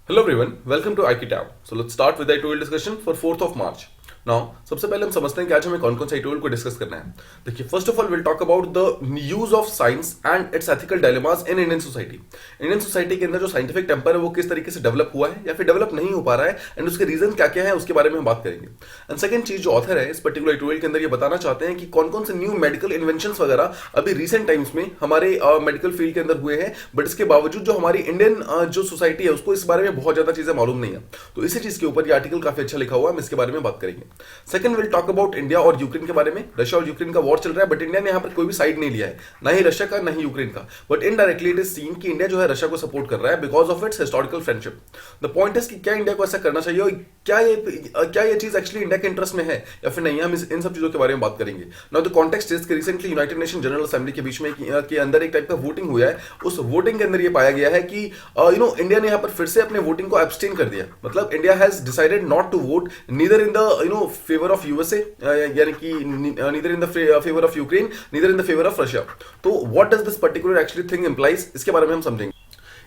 Hello everyone, welcome to IKTab. So let's start with the editorial discussion for 4th of March. Now, सबसे पहले हम समझते हैं कि आज हमें कौन कौन से editorial को डिस्कस करना है. देखिए, first of all will talk about the use of science and it's ethical dilemmas in Indian society. Indian society के अंदर जो साइंटिफिक टेम्पर है वो किस तरीके से डेवलप हुआ है या फिर डेवलप नहीं हो पा रहा है एंड उसके रीजन क्या क्या है उसके बारे में हम बात करेंगे. एंड सेकंड चीज जो ऑथर है इस पर्टिकुलर एडिटोरियल के अंदर ये बताना चाहते हैं कि कौन कौन से न्यू मेडिकल इन्वेंशन वगैरह अभी रिसेंट टाइम्स में हमारे मेडिकल फील्ड के अंदर हुए हैं, बट इसके बावजूद जो हमारी इंडियन जो सोसाइटी है उसको इस बारे में बहुत ज्यादा चीजें मालूम नहीं है. तो इसी चीज के ऊपर ये आर्टिकल काफी अच्छा लिखा हुआ है, हम इसके बारे में बात करेंगे. Second will talk about India और यूक्रेन के बारे में. रशिया और यूक्रेन का वॉर चल रहा है, बट इंडिया ने यहाँ पर कोई भी साइड नहीं लिया है, ना ही रशिया का ना ही यूक्रेन का, but indirectly it is seen कि इंडिया जो है रशिया को सपोर्ट कर रहा है because of its historical friendship. The point is कि क्या इंडिया को ऐसा करना चाहिए और क्या ये चीज एक्चुअली इंडिया के इंटरेस्ट में है या फिर नहीं. हम इन सब चीजों के बारे में बात करेंगे. नाउ द कॉन्टेक्स्ट इज कि recently United nation general assembly के बीच में के अंदर एक टाइप का वोटिंग हुआ है. उस वोटिंग के अंदर ये पाया गया है कि इंडिया ने यहाँ पर फिर से अपने वोटिंग को एब्सटेन कर दिया. मतलब India has decided not to vote neither in the favour of USA, यानी कि neither in the favour of Ukraine, neither in the favour of Russia. तो what does this particular actually thing implies, इसके बारे में हम समझेंगे.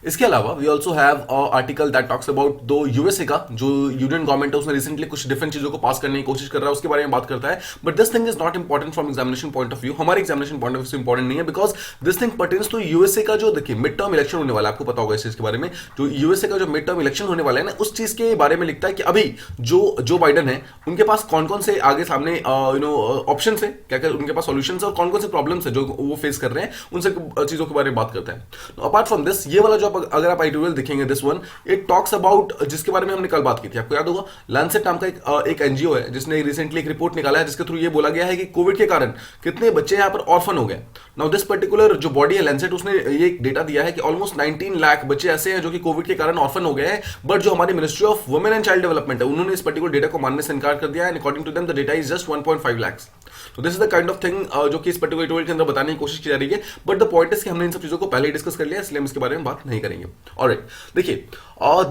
इसके अलावा we also have article that talks about दो यूएसए का जो यूनियन गवर्नमेंट है उसने रिसेंटली कुछ डिफरेंट चीजों को पास करने की कोशिश कर रहा है, उसके बारे में बात करता है. But this thing is not important from examination point of view. हमारे एग्जामिनेशन पॉइंट ऑफ व्यू से इंपॉर्टेंट नहीं है because this thing pertains to USA का जो देखिए मिड टर्म इलेक्शन होने वाला है. आपको पता होगा इस चीज के बारे में. जो यूएसए का जो मिड टर्म इलेक्शन होने वाला है ना, उस चीज के बारे में लिखता है कि अभी जो बाइडन है उनके पास कौन कौन से आगे सामने ऑप्शन है, क्या क्या उनके पास सॉल्यूशन है और कौन कौन से प्रॉब्लम्स है जो वो फेस कर रहे हैं, उन सब चीजों के बारे में बात करता है. अपार्ट फ्रॉम दिस ये वाला जो अगर आप आइडियल देखेंगे this one, it talks about जिसके बारे में हमने कल बात की थी, आपको याद होगा. लैंसेट नाम का एक एनजीओ है जिसने रिसेंटली एक रिपोर्ट निकाला है जिसके थ्रू ये बोला गया है कि कोविड के कारण कितने बच्चे यहां पर ऑर्फन हो गए. नाउ दिस पर्टिकुलर जो बॉडी है लैंसेट, उसने ये डेटा दिया है कि ऑलमोस्ट 19 लाख बच्चे ऐसे हैं जो कि कोविड के कारण ऑर्फन हो गए हैं. बट जो हमारी ministry of women and child development है उन्होंने इस पर्टिकुलर डेटा को मानने से इनकार कर दिया है. And according to them the data is just 1.5 lakhs. तो this is the kind of thing जो कि इस पर्टिकुलर एडिटोरियल के अंदर बताने की कोशिश की जा रही है. बट द पॉइंट इज कि हमने इन सब चीजों को पहले ही डिस्कस कर लिया, इसलिए हम इसके बारे में बात नहीं करेंगे. ऑलराइट, देखिए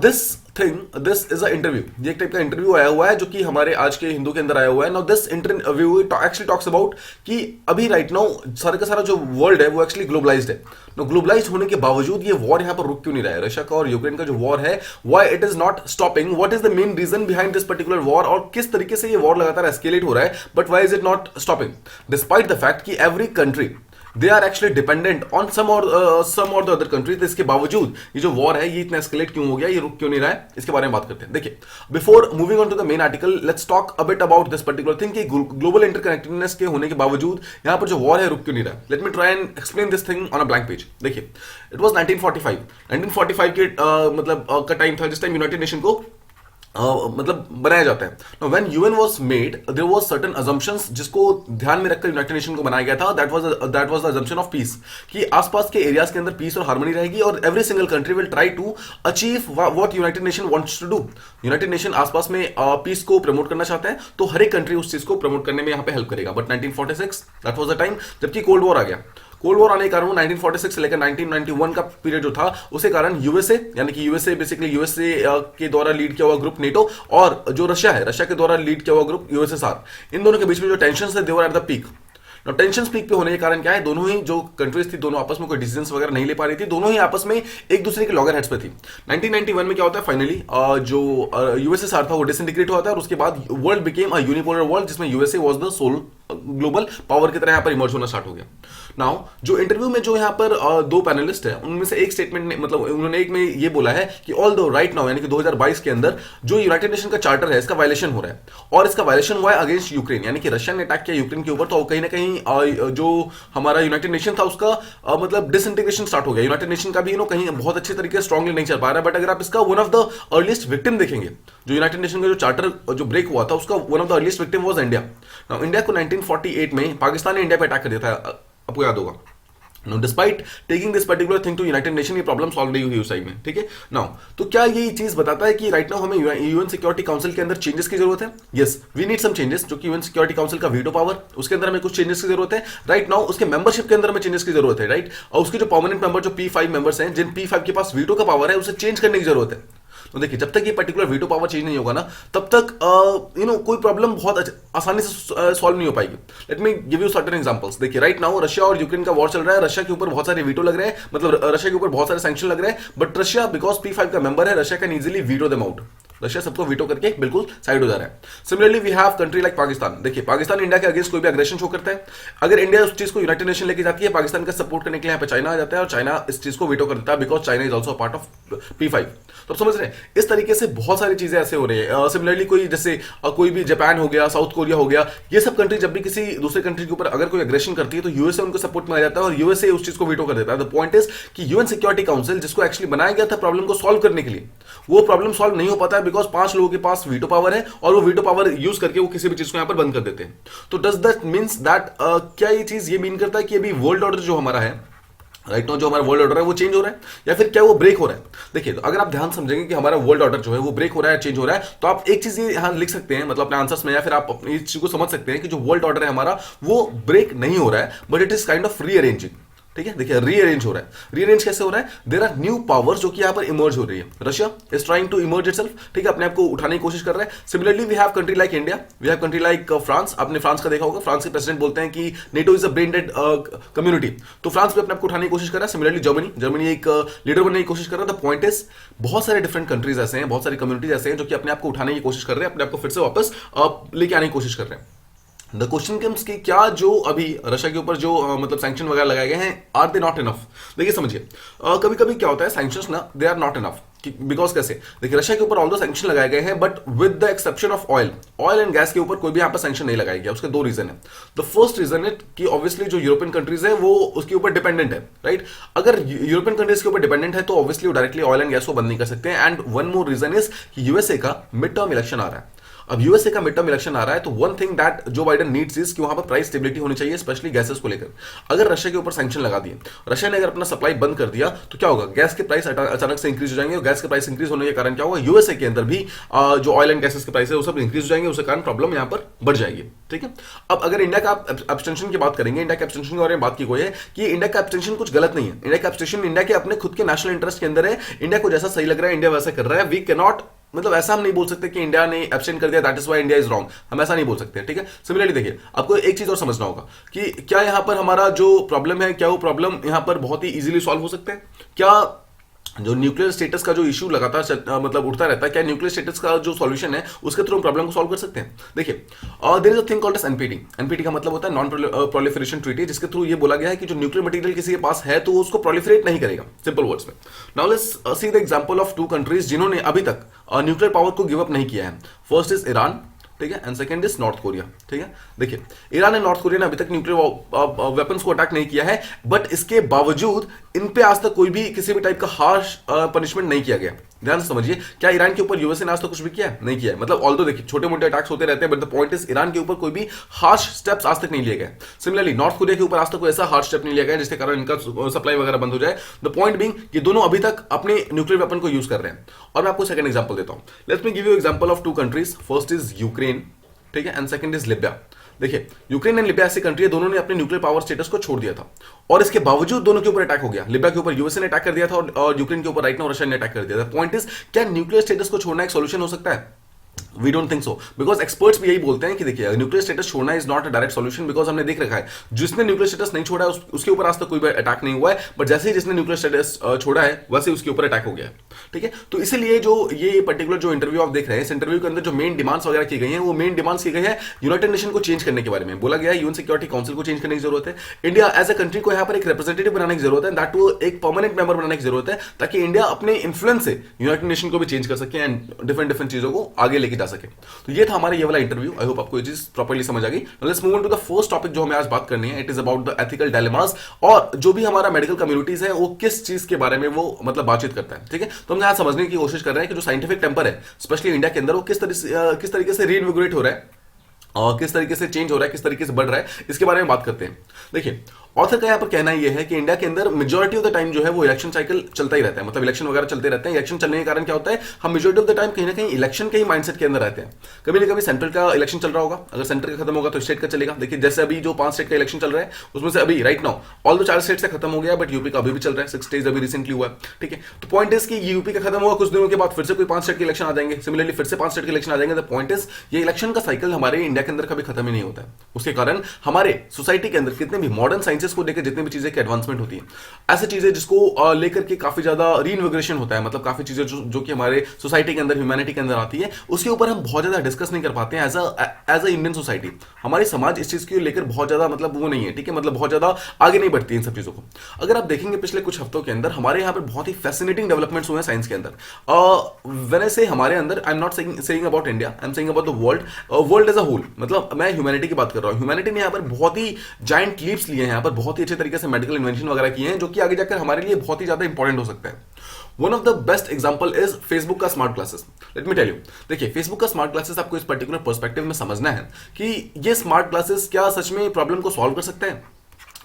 दिस इज अ इंटरव्यू. ये एक टाइप का इंटरव्यू आया हुआ है जो कि हमारे आज के हिंदू के अंदर आया हुआ है. Now this interview actually talks about कि अभी राइट नाउ सारा का सारा जो वर्ल्ड है वो एक्चुअली ग्लोबलाइज्ड है. नाउ ग्लोबलाइज्ड होने के बावजूद ये वॉर यहाँ पर रुक क्यों नहीं रहा है. रशिया का और यूक्रेन का जो वॉर है, why it is not stopping, what is the main reason behind this particular war, और किस तरीके से ये वॉर लगातार एस्केलेट हो रहा है, but why is it not stopping despite the fact कि every country they are actually dependent on some और द अदर कंट्री. तो इसके बावजूद ये जो वॉर है ये इतना एस्केलेट क्यों हो गया, ये रुक क्यों नहीं रहा है, इसके बारे में बात करते हैं. देखिए, before moving on to the main article, let's talk a bit about this particular thing कि ग्लोबल इंटरकनेक्टेडनेस के होने के बावजूद यहां पर जो वॉर है रुक क्यों नहीं रहा. Let me try and explain this thing on a blank page. देखिए, इट वाज 1945 के का टाइम था जिस टाइम यूनाइटेड नेशन को मतलब बनाया जाता है. Now, when UN was made, there was certain assumptions जिसको ध्यान में रखकर यूनाइटेड नेशन को बनाया गया था. that was the assumption of peace, कि आसपास के एरियाज के अंदर पीस और हार्मनी रहेगी और every single country will try to achieve what united nation wants to do. United nation आसपास में पीस को प्रमोट करना चाहता है, तो हर एक कंट्री उस चीज को प्रमोट करने में यहाँ पे हेल्प करेगा. But 1946 that was the time जबकि कोल्ड वॉर आ गया. कोल्ड वॉर आने के कारण 1946 से लेकर 1991 का पीरियड जो था उसके कारण यूएसए, यानी कि यूएसए बेसिकली यूएसए के द्वारा लीड किया हुआ ग्रुप नेटो, और जो रशिया है रशिया के द्वारा लीड किया हुआ ग्रुप यूएसएसआर, इन दोनों के बीच में जो टेंशन थे they were at the peak. Tension peak पे होने के कारण क्या है, दोनों ही जो कंट्रीज थी दोनों आपस में कोई डिसीजंस वगैरह नहीं ले पा रही थी, दोनों ही आपस में एक दूसरे के लॉगर हेड्स पे थी. 1991 में क्या होता है, फाइनली जो यूएसएसआर था वो डिसइंटीग्रेट होता है और उसके बाद world became a unipolar world जिसमें USA was the sole global power की तरह यहां पर इमर्ज होना स्टार्ट हो गया. नाउ जो इंटरव्यू में जो यहां पर दो पैनलिस्ट है उनमें से एक स्टेटमेंट ने मतलब उन्होंने एक में ये बोला है कि ऑल दो राइट नाउ यानी कि 2022 के अंदर जो यूनाइटेड नेशन का चार्टर है इसका वायलेशन हो रहा है, और इसका वायलेशन हुआ है अगेंस्ट यूक्रेन, यानी कि रशिया ने अटैक किया यूक्रेन के ऊपर. तो कहीं ना कहीं जो हमारा यूनाइटेड नेशन था उसका मतलब डिसइंटीग्रेशन स्टार्ट हो गया. यूनाइटेड नेशन का भी कहीं बहुत अच्छे तरीके से स्ट्रांगली नहीं चल पा रहा है. बट अगर आप इसका one of the earliest victim देखेंगे, जो यूनाइटेड नेशन का जो चार्टर जो ब्रेक हुआ था उसका one of the earliest victim was India. Now India को 1948 में पाकिस्तान ने इंडिया पे अटैक कर दिया था, आपको याद होगा. Now, despite taking this particular thing to United Nation, ये प्रॉब्लम सॉल्व नहीं हुई उस टाइम में. ठीक है. नाउ तो क्या ये चीज बताता है कि राइट नाउ हमें यूएन सिक्योरिटी काउंसिल के अंदर चेंजेस की जरूरत है? Yes, we need some changes. जो कि यूएन सिक्योरिटी काउंसिल का वीटो पावर, उसके अंदर हमें कुछ चेंजेस की जरूरत है. राइट नाउ उसके मेंबरशिप के अंदर हमें चेंजेस की जरूरत है. राइट, और उसके जो परमानेंट मेंबर जो P5 मेंबर्स हैं जिन P5 के पास वीटो का पावर है उसे चेंज करने की जरूरत है. तो देखिए जब तक ये पर्टिकुलर वीटो पावर चेंज नहीं होगा ना, तब तक कोई प्रॉब्लम बहुत आसानी से सॉल्व नहीं हो पाएगी। Let me give you certain examples. देखिए राइट नाउ रशिया और यूक्रेन का वॉर चल रहा है, रशिया के ऊपर बहुत सारे वीटो लग रहे हैं, मतलब रशिया के ऊपर बहुत सारे सैंक्शन लग रहे हैं, बट रशिया बिकॉज P5 का मेंबर है, Russia can easily veto them out. Russia सबको वीटो करके बिल्कुल साइड हो जा रहा है। Similarly we have country like Pakistan. देखिए पाकिस्तान इंडिया के अगेंस्ट कोई भी अग्रेशन शो करता है, अगर इंडिया उस चीज को यूनाइटेड नेशन लेके जाती है, पाकिस्तान का सपोर्ट करने के लिए यहाँ पे चाइना आ जाता है और चाइना इस चीज को वीटो कर देता है because China is also part of P5। तो आप समझ रहे हैं इस तरीके से बहुत सारी चीजें ऐसे हो रही है। सिमिलरली कोई जैसे कोई भी जापान हो गया, साउथ कोरिया हो गया, ये सब कंट्री जब भी किसी दूसरे कंट्री के ऊपर अगर कोई अग्रेशन करती है तो यूएसए उनको सपोर्ट में आ जाता है और यूएसए उस चीज को वीटो कर देता है। द पॉइंट इज कि यूएन सिक्योरिटी काउंसिल जिसको एक्चुअली बनाया गया था प्रॉब्लम को सॉल्व करने के लिए, वो प्रॉब्लम सॉल्व नहीं हो पाता है बिकॉज 5 लोगों के पास वीटो पावर है और वो वीटो पावर यूज करके वो किसी भी चीज को यहां पर बंद कर देते हैं। तो डज दैट मींस दैट क्या ये चीज ये मीन करता है कि अभी वर्ल्ड ऑर्डर जो हमारा है राइट नाउ, जो हमारा वर्ल्ड ऑर्डर है वो चेंज हो रहा है या फिर क्या वो ब्रेक हो रहा है? देखिए तो अगर आप ध्यान समझेंगे कि हमारा वर्ल्ड ऑर्डर जो है वो ब्रेक हो रहा है, चेंज हो रहा है, तो आप एक चीज ये यहां लिख सकते हैं, मतलब अपने आंसर्स में, या फिर आप अपनी इस चीज को समझ सकते हैं कि जो वर्ल्ड ऑर्डर है हमारा वो ब्रेक नहीं हो रहा है, but it is kind of rearranging. ठीक है, देखिए रीअरेंज हो रहा है। रीअरेंज कैसे हो रहा है? देयर आर न्यू पावर्स जो कि यहां पर इमर्ज हो रही है। Russia is trying to emerge itself, ठीक है, अपने आप को उठाने की कोशिश कर रहा है। Similarly we have country like India, we have country like France. आपने फ्रांस का देखा होगा, फ्रांस के प्रेसिडेंट बोलते हैं कि NATO is a brain dead community, तो फ्रांस भी अपने आप को उठाने की कोशिश कर रहा है। सिमिलरली जर्मनी एक लीडर बनने की कोशिश कर रहा है। द पॉइंट इज बहुत सारे डिफरेंट कंट्रीज ऐसे हैं, बहुत सारी कम्युनिटीज ऐसे हैं जो कि अपने आप को उठाने की कोशिश कर रहे हैं, अपने आप को फिर से वापस लेके आने की कोशिश कर रहे हैं। द क्वेश्चन कम्स कि क्या जो अभी रशिया के ऊपर जो मतलब सैंक्शन वगैरह लगाए गए हैं, आर दे नॉट इनफ? देखिए समझिए, कभी कभी क्या होता है सैंक्शंस ना, they are not enough. Because कैसे? देखिए रशिया के ऊपर ऑल दो सैंक्शन लगाए गए हैं, but with the exception of oil and gas के ऊपर कोई भी यहाँ पर सैंक्शन नहीं लगाया गया। उसके 2 रीजन है। द फर्स्ट रीजन है कि ऑब्वियसली जो यूरोपियन कंट्रीज है वो उसके ऊपर डिपेंडेंट है, राइट? अगर यूरोपियन कंट्रीज के ऊपर डिपेंडेंट है तो ऑब्वियसली वो डायरेक्टली ऑयल एंड गैस को बंद नहीं कर सकते हैं। And one more reason is कि यूएसए का मिड टर्म इलेक्शन आ रहा है। अब यूएसए का मिड टर्म इलेक्शन आ रहा है, तो वन थिंग दैट जो बाइडन नीड्स इज कि वहां पर प्राइस स्टेबिलिटी होनी चाहिए, स्पेशली गैसेस को लेकर। अगर रशिया के ऊपर सैंक्शन लगा दिए, रशिया ने अगर अपना सप्लाई बंद कर दिया, तो क्या होगा? गैस के प्राइस अचानक से इंक्रीज हो जाएंगे और गैस के प्राइस इंक्रीज होने के कारण क्या होगा? यूएसए के अंदर भी जो ऑयल एंड गैसेस के प्राइस है वो सब इंक्रीज हो जाएंगे, उसके कारण प्रॉब्लम यहां पर बढ़ जाएगी। ठीक है, अब अगर इंडिया का एब्सटेंशन की बात करेंगे, इंडिया के एब्सटेंशन के बारे में बात की गई है कि इंडिया का एब्सटेंशन कुछ गलत नहीं है। इंडिया का एब्सटेंशन इंडिया के अपने खुद के नेशनल इंटरेस्ट के अंदर है। इंडिया को जैसा सही लग रहा है इंडिया वैसा कर रहा है। वी कैन नॉट, मतलब ऐसा हम नहीं बोल सकते कि इंडिया ने एब्सटेंट कर दिया that is why India is wrong, हम ऐसा नहीं बोल सकते। ठीक है, सिमिलरली देखिए आपको एक चीज और समझना होगा कि क्या यहां पर हमारा जो प्रॉब्लम है, क्या वो प्रॉब्लम यहां पर बहुत ही इजीली सॉल्व हो सकते हैं? क्या जो न्यूक्लियर स्टेटस का जो इशू लगातार मतलब उठता रहता है, क्या न्यूक्लियर स्टेटस का जो सॉल्यूशन है उसके थ्रू हम प्रॉब्लम को सॉल्व कर सकते हैं? देखिए there is a thing called as NPT. NPT का मतलब होता है नॉन प्रोलिफरेशन ट्रीटी, जिसके थ्रू ये बोला गया है कि जो न्यूक्लियर मटेरियल किसी के पास है तो वो उसको प्रोलिफरेट नहीं करेगा, सिंपल वर्ड्स में। Now let's see the example of 2 countries जिन्होंने अभी तक न्यूक्लियर पावर को गिव अप नहीं किया है। फर्स्ट इज ईरान, ठीक है, and second is north Korea. ठीक है, देखिए ईरान एंड नॉर्थ कोरिया ने अभी तक न्यूक्लियर वेपन्स को अटैक नहीं किया है, बट इसके बावजूद इन पे आज तक कोई भी किसी भी टाइप का हार्श पनिशमेंट नहीं किया गया। ध्यान से समझिए, क्या ईरान के ऊपर यूएसए ने आज तक कुछ भी किया है? नहीं किया है। मतलब ऑल्दो देखिए छोटे मोटे अटैक्स होते रहते हैं, but the point is Iran के ऊपर कोई भी हार्श स्टेप्स आज तक नहीं लिए गए। सिमिलरली नॉर्थ कोरिया के ऊपर आज तक कोई ऐसा हार्श स्टेप नहीं लिया गया जिसके कारण इनका सप्लाई वगैरह बंद हो जाए। द पॉइंट बीइंग कि दोनों अभी तक अपने न्यूक्लियर वेपन को यूज कर रहे हैं। और मैं आपको सेकंड एग्जांपल देता हूं। Let's me give you example of 2 countries. First is Ukraine, ठीक है, एंड सेकंड इज लिबिया। देखिए यूक्रेन एंड लिबिया ऐसी कंट्री है, दोनों ने अपने न्यूक्लियर पावर स्टेटस को छोड़ दिया था और इसके बावजूद दोनों के ऊपर अटैक हो गया। लिबिया के ऊपर यूएसए ने अटैक कर दिया था और यूक्रेन के ऊपर राइट नाउ रशिया ने अटैक कर दिया था। पॉइंट इज, क्या न्यूक्लियर स्टेटस को छोड़ना एक सोल्यूशन हो सकता है? We don't think so, because experts भी यही बोलते हैं कि देखिए न्यूक्लियर स्टेटस छोड़ना is not a direct solution, because हमने देख रखा है जिसने न्यूक्लियर स्टेटस नहीं छोड़ा है उसके ऊपर आज तक कोई अटैक नहीं हुआ है, बट जैसे ही जिसने न्यूक्लियर स्टेटस छोड़ा है वैसे उसके ऊपर अटैक हो गया है। ठीक है, तो इसीलिए जो ये पर्टिकुलर जो इंटरव्यू आप देख रहे हैं, इस इंटरव्यू के अंदर जो मेन डिमांड्स वगैरह की गई हैं, वो मेन डिमांड्स की गई है यूनाइटेड नेशन को चेंज करने के बारे में। बोला गया है यूएन सिक्योरिटी काउंसिल को चेंज करने की जरूरत है। इंडिया एज अ कंट्री को यहाँ पर एक रिप्रेजेंटेटिव बनाने की जरूरत है, दैट वो एक परमानेंट मेंबर बनाने की जरूरत है, ताकि इंडिया अपने इन्फ्लुएंस से यूनाइटेड नेशन को भी चेंज कर सके एंड डिफरेंट चीजों को आगे लेके जा सके। तो ये था हमारा ये वाला इंटरव्यू। आई होप आपको ये चीज प्रॉपर्ली समझ आ गई। Let's move on to the first topic जो हमें आज बात करनी है। It is about the ethical dilemmas, और जो भी हमारा मेडिकल कम्युनिटीज है वो किस चीज के बारे में वो मतलब बातचीत करता है। ठीक है, तो हम यहाँ समझने की कोशिश कर रहे हैं कि जो साइंटिफिक टेम्पर है स्पेशली इंडिया के अंदर वो किस तरीके से रीइन्विगोरेट हो रहा है, किस तरीके से चेंज हो रहा है, किस तरीके से बढ़ रहा है, इसके बारे में बात करते हैं। देखिए ऑथर का यहाँ पर कहना यह है कि इंडिया के अंदर मेजॉरिटी ऑफ द टाइम जो है वो इलेक्शन साइकिल चलता ही रहता है, मतलब इलेक्शन वगैरह चलते रहते हैं। इलेक्शन चलने के कारण क्या होता है, हम मेजॉरिटी ऑफ द टाइम कहीं ना कहीं इलेक्शन के ही माइंडसेट के अंदर रहते हैं। कभी ना कभी सेंट्रल का इलेक्शन चल रहा होगा, अगर सेंटर का खत्म होगा तो स्टेट का चलेगा। देखिए जैसे अभी जो 5 स्टेट का इलेक्शन चल रहा है उसमें से अभी right now all the 4 state से खत्म हो गया, बट यूपी का अभी भी चल रहा है, 6 स्टेट अभी रिसेंटली हुआ है, ठीक है। तो पॉइंट इज कि यूपी का खत्म हुआ, कुछ दिनों के बाद फिर से कोई 5 स्टेट के इलेक्शन आ जाएंगे, सिमिलरली फिर से 5 स्टेट के इलेक्शन आ जाएंगे। द पॉइंट इज ये इलेक्शन का साइकिल हमारे इंडिया के अंदर कभी खत्म ही नहीं होता है। उसके कारण हमारे सोसाइटी के अंदर कितने भी मॉडर्न साइंसेस को लेकर जितनी भी चीजें की एडवांसमेंट होती है, ऐसी चीजें जिसको लेकर के काफी ज्यादा रीइन्विगोरेशन होता है, मतलब काफी चीजें जो कि हमारे सोसाइटी के अंदर, ह्यूमैनिटी के अंदर आती है, उसके ऊपर हम बहुत ज्यादा डिस्कस नहीं कर पाते हैं एज अ इंडियन सोसाइटी। हमारी समाज इस चीज को लेकर बहुत ज्यादा मतलब वो नहीं है, ठीक है, मतलब बहुत ज्यादा आगे नहीं बढ़ती इन सब चीजों को। अगर आप देखेंगे पिछले कुछ हफ्तों के अंदर हमारे यहाँ पर बहुत ही फैसिनेटिंग डेवलपमेंट्स हुए हैं साइंस के अंदर। व्हेन से हमारे अंदर, I am not saying about India, I am saying about the world as a whole, मतलब मैं ह्यूमैनिटी की बात कर रहा हूँ। ह्यूमैनिटी ने यहाँ पर बहुत ही जायंट लीप्स लिए हैं, यहाँ पर बहुत ही अच्छे तरीके से मेडिकल इन्वेंशन वगैरह किए हैं, जो कि आगे जाकर हमारे लिए बहुत ही ज्यादा इंपॉर्टेंट हो सकता है। One of the best example is Facebook का smart glasses. Let me tell you, देखिए फेसबुक का स्मार्ट ग्लासेस आपको इस पर्टिकुलर पर्सपेक्टिव में समझना है कि ये स्मार्ट ग्लासेस क्या सच में प्रॉब्लम को सॉल्व कर सकता है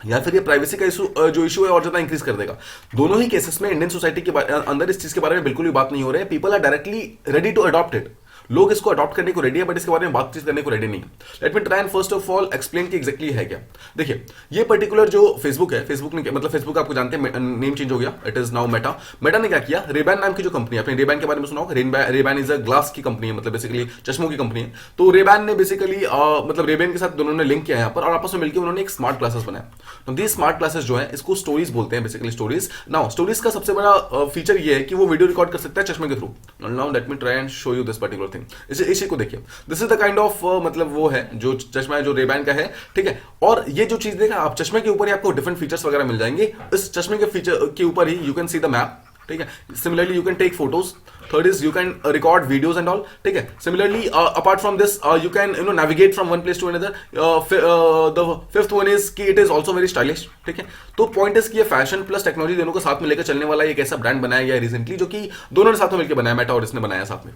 या फिर ये प्राइवेसी का जो इशू है और ज्यादा इंक्रीज कर देगा। दोनों ही केसेस में इंडियन सोसाइटी के अंदर इस चीज के बारे में बिल्कुल भी बात नहीं हो रही है। People are directly ready to adopt it, लोग इसको अडॉप्ट करने को रेडी है, बट इसके बारे में बातचीत करने को रेडी नहीं है। Let me try and first of all explain कि एग्जैक्टली है क्या। देखिए ये पर्टिकुलर जो फेसबुक है, फेसबुक ने मतलब फेसबुक आपको जानते हैं नेम चेंज हो गया, it is now Meta. Meta ने क्या किया, रेबैन नाम की जो कंपनी है, आपने रेबैन के बारे में सुना होगा, रेबैन इज अ ग्लास की कंपनी है, मतलब बेसिकली चश्मों की कंपनी है। तो रेबैन ने बेसिकली मतलब रेबैन के साथ दोनों ने लिंक किया यहाँ पर और आपस में मिलकर उन्होंने एक स्मार्ट ग्लासेस बनाया। तो दीज स्मार्ट ग्लासेस जो है इसको स्टोरीज बोलते हैं, बेसिकली स्टोरीज। नाउ स्टोरीज का सबसे बड़ा फीचर ये है कि वो वीडियो रिकॉर्ड कर सकता है चश्मे के through. Now let me try and show you this particular thing. इसी को देखिए, this is the kind of मतलब वो है जो चश्मा है जो रेबैन का है, ठीक है। और ये जो चीज देखा आप, चश्मे के ऊपर ही आपको डिफरेंट फीचर्स वगैरह मिल जाएंगे। इस चश्मे के फीचर के ऊपर ही you can see the map, ठीक है। Similarly you can take photos, third is you can record videos and all, ठीक है। Similarly apart from this you can navigate from one place to another. The fifth one is कि it is also very stylish, ठीक है। तो point is कि ये fashion plus technology दोनों को साथ में लेकर चलने वाला एक ऐसा ब्रांड बनाया गया रिसेंटली, जो कि दोनों ने साथ में मिलकर बनाया, मेटा और इसने बनाया साथ में।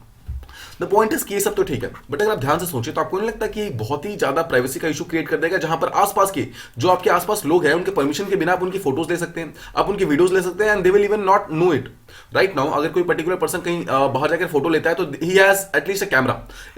द पॉइंट इज कि ये सब तो ठीक है, बट अगर आप ध्यान से सोचिए तो आपको नहीं लगता कि बहुत ही ज्यादा प्राइवेसी का इशू क्रिएट कर देगा, जहां पर आसपास के जो आपके आसपास लोग हैं उनके परमिशन के बिना आप उनकी फोटोज ले सकते हैं, आप उनकी वीडियोज ले सकते हैं, and they will even not know it. Right now अगर कोई पर्टिकुलर पर्सन कहीं बाहर जाकर फोटो लेता है तो ही हैज एटलीस्ट एक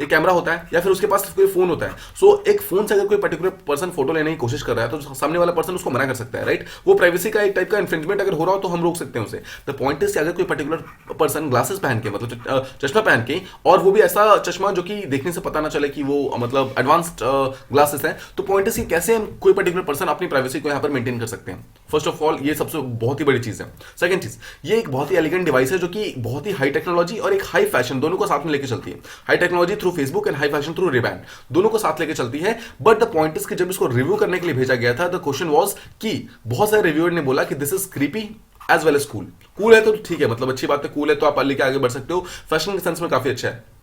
कैमरा होता है या फिर उसके पास कोई फोन होता है। सो एक फोन से अगर कोई पर्टिकुलर पर्सन फोटो लेने की कोशिश कर रहा है तो सामने वाला पर्सन उसको मना कर सकता है, राइट। वो प्राइवेसी का एक टाइप का इन्फ्रिंजमेंट अगर हो रहा हो तो हम रोक सकते हैं उसे। द पॉइंट इज अगर कोई पर्टिकुलर पर्सन ग्लासेस पहन के, मतलब चश्मा पहन के, और वो भी ऐसा चश्मा जो कि देखने से पता ना चले कि वो मतलब एडवांस्ड ग्लासेस है, तो पॉइंट इज कैसे हम कोई पर्टिकुलर पर्सन अपनी प्राइवेसी को यहाँ पर मेंटेन कर सकते हैं। फर्स्ट ऑफ ऑल ये सबसे बहुत ही बड़ी चीज है। सेकंड चीज, ये एक बहुत ही एलिगेंट डिवाइस है जो कि बहुत ही हाई टेक्नोलॉजी और एक हाई फैशन दोनों को साथ में लेके चलती है। High technology through Facebook and high fashion through Ray-Ban, दोनों को साथ लेके चलती है। बट द पॉइंट इज कि जब इसको रिव्यू करने के लिए भेजा गया था, द क्वेश्चन वाज कि बहुत सारे रिव्यूअर ने बोला कि this is creepy as well as cool है तो ठीक है, मतलब अच्छी बात है, कूल है तो आप लेके आगे बढ़ सकते हो, फैशन के सेंस में काफी अच्छा है।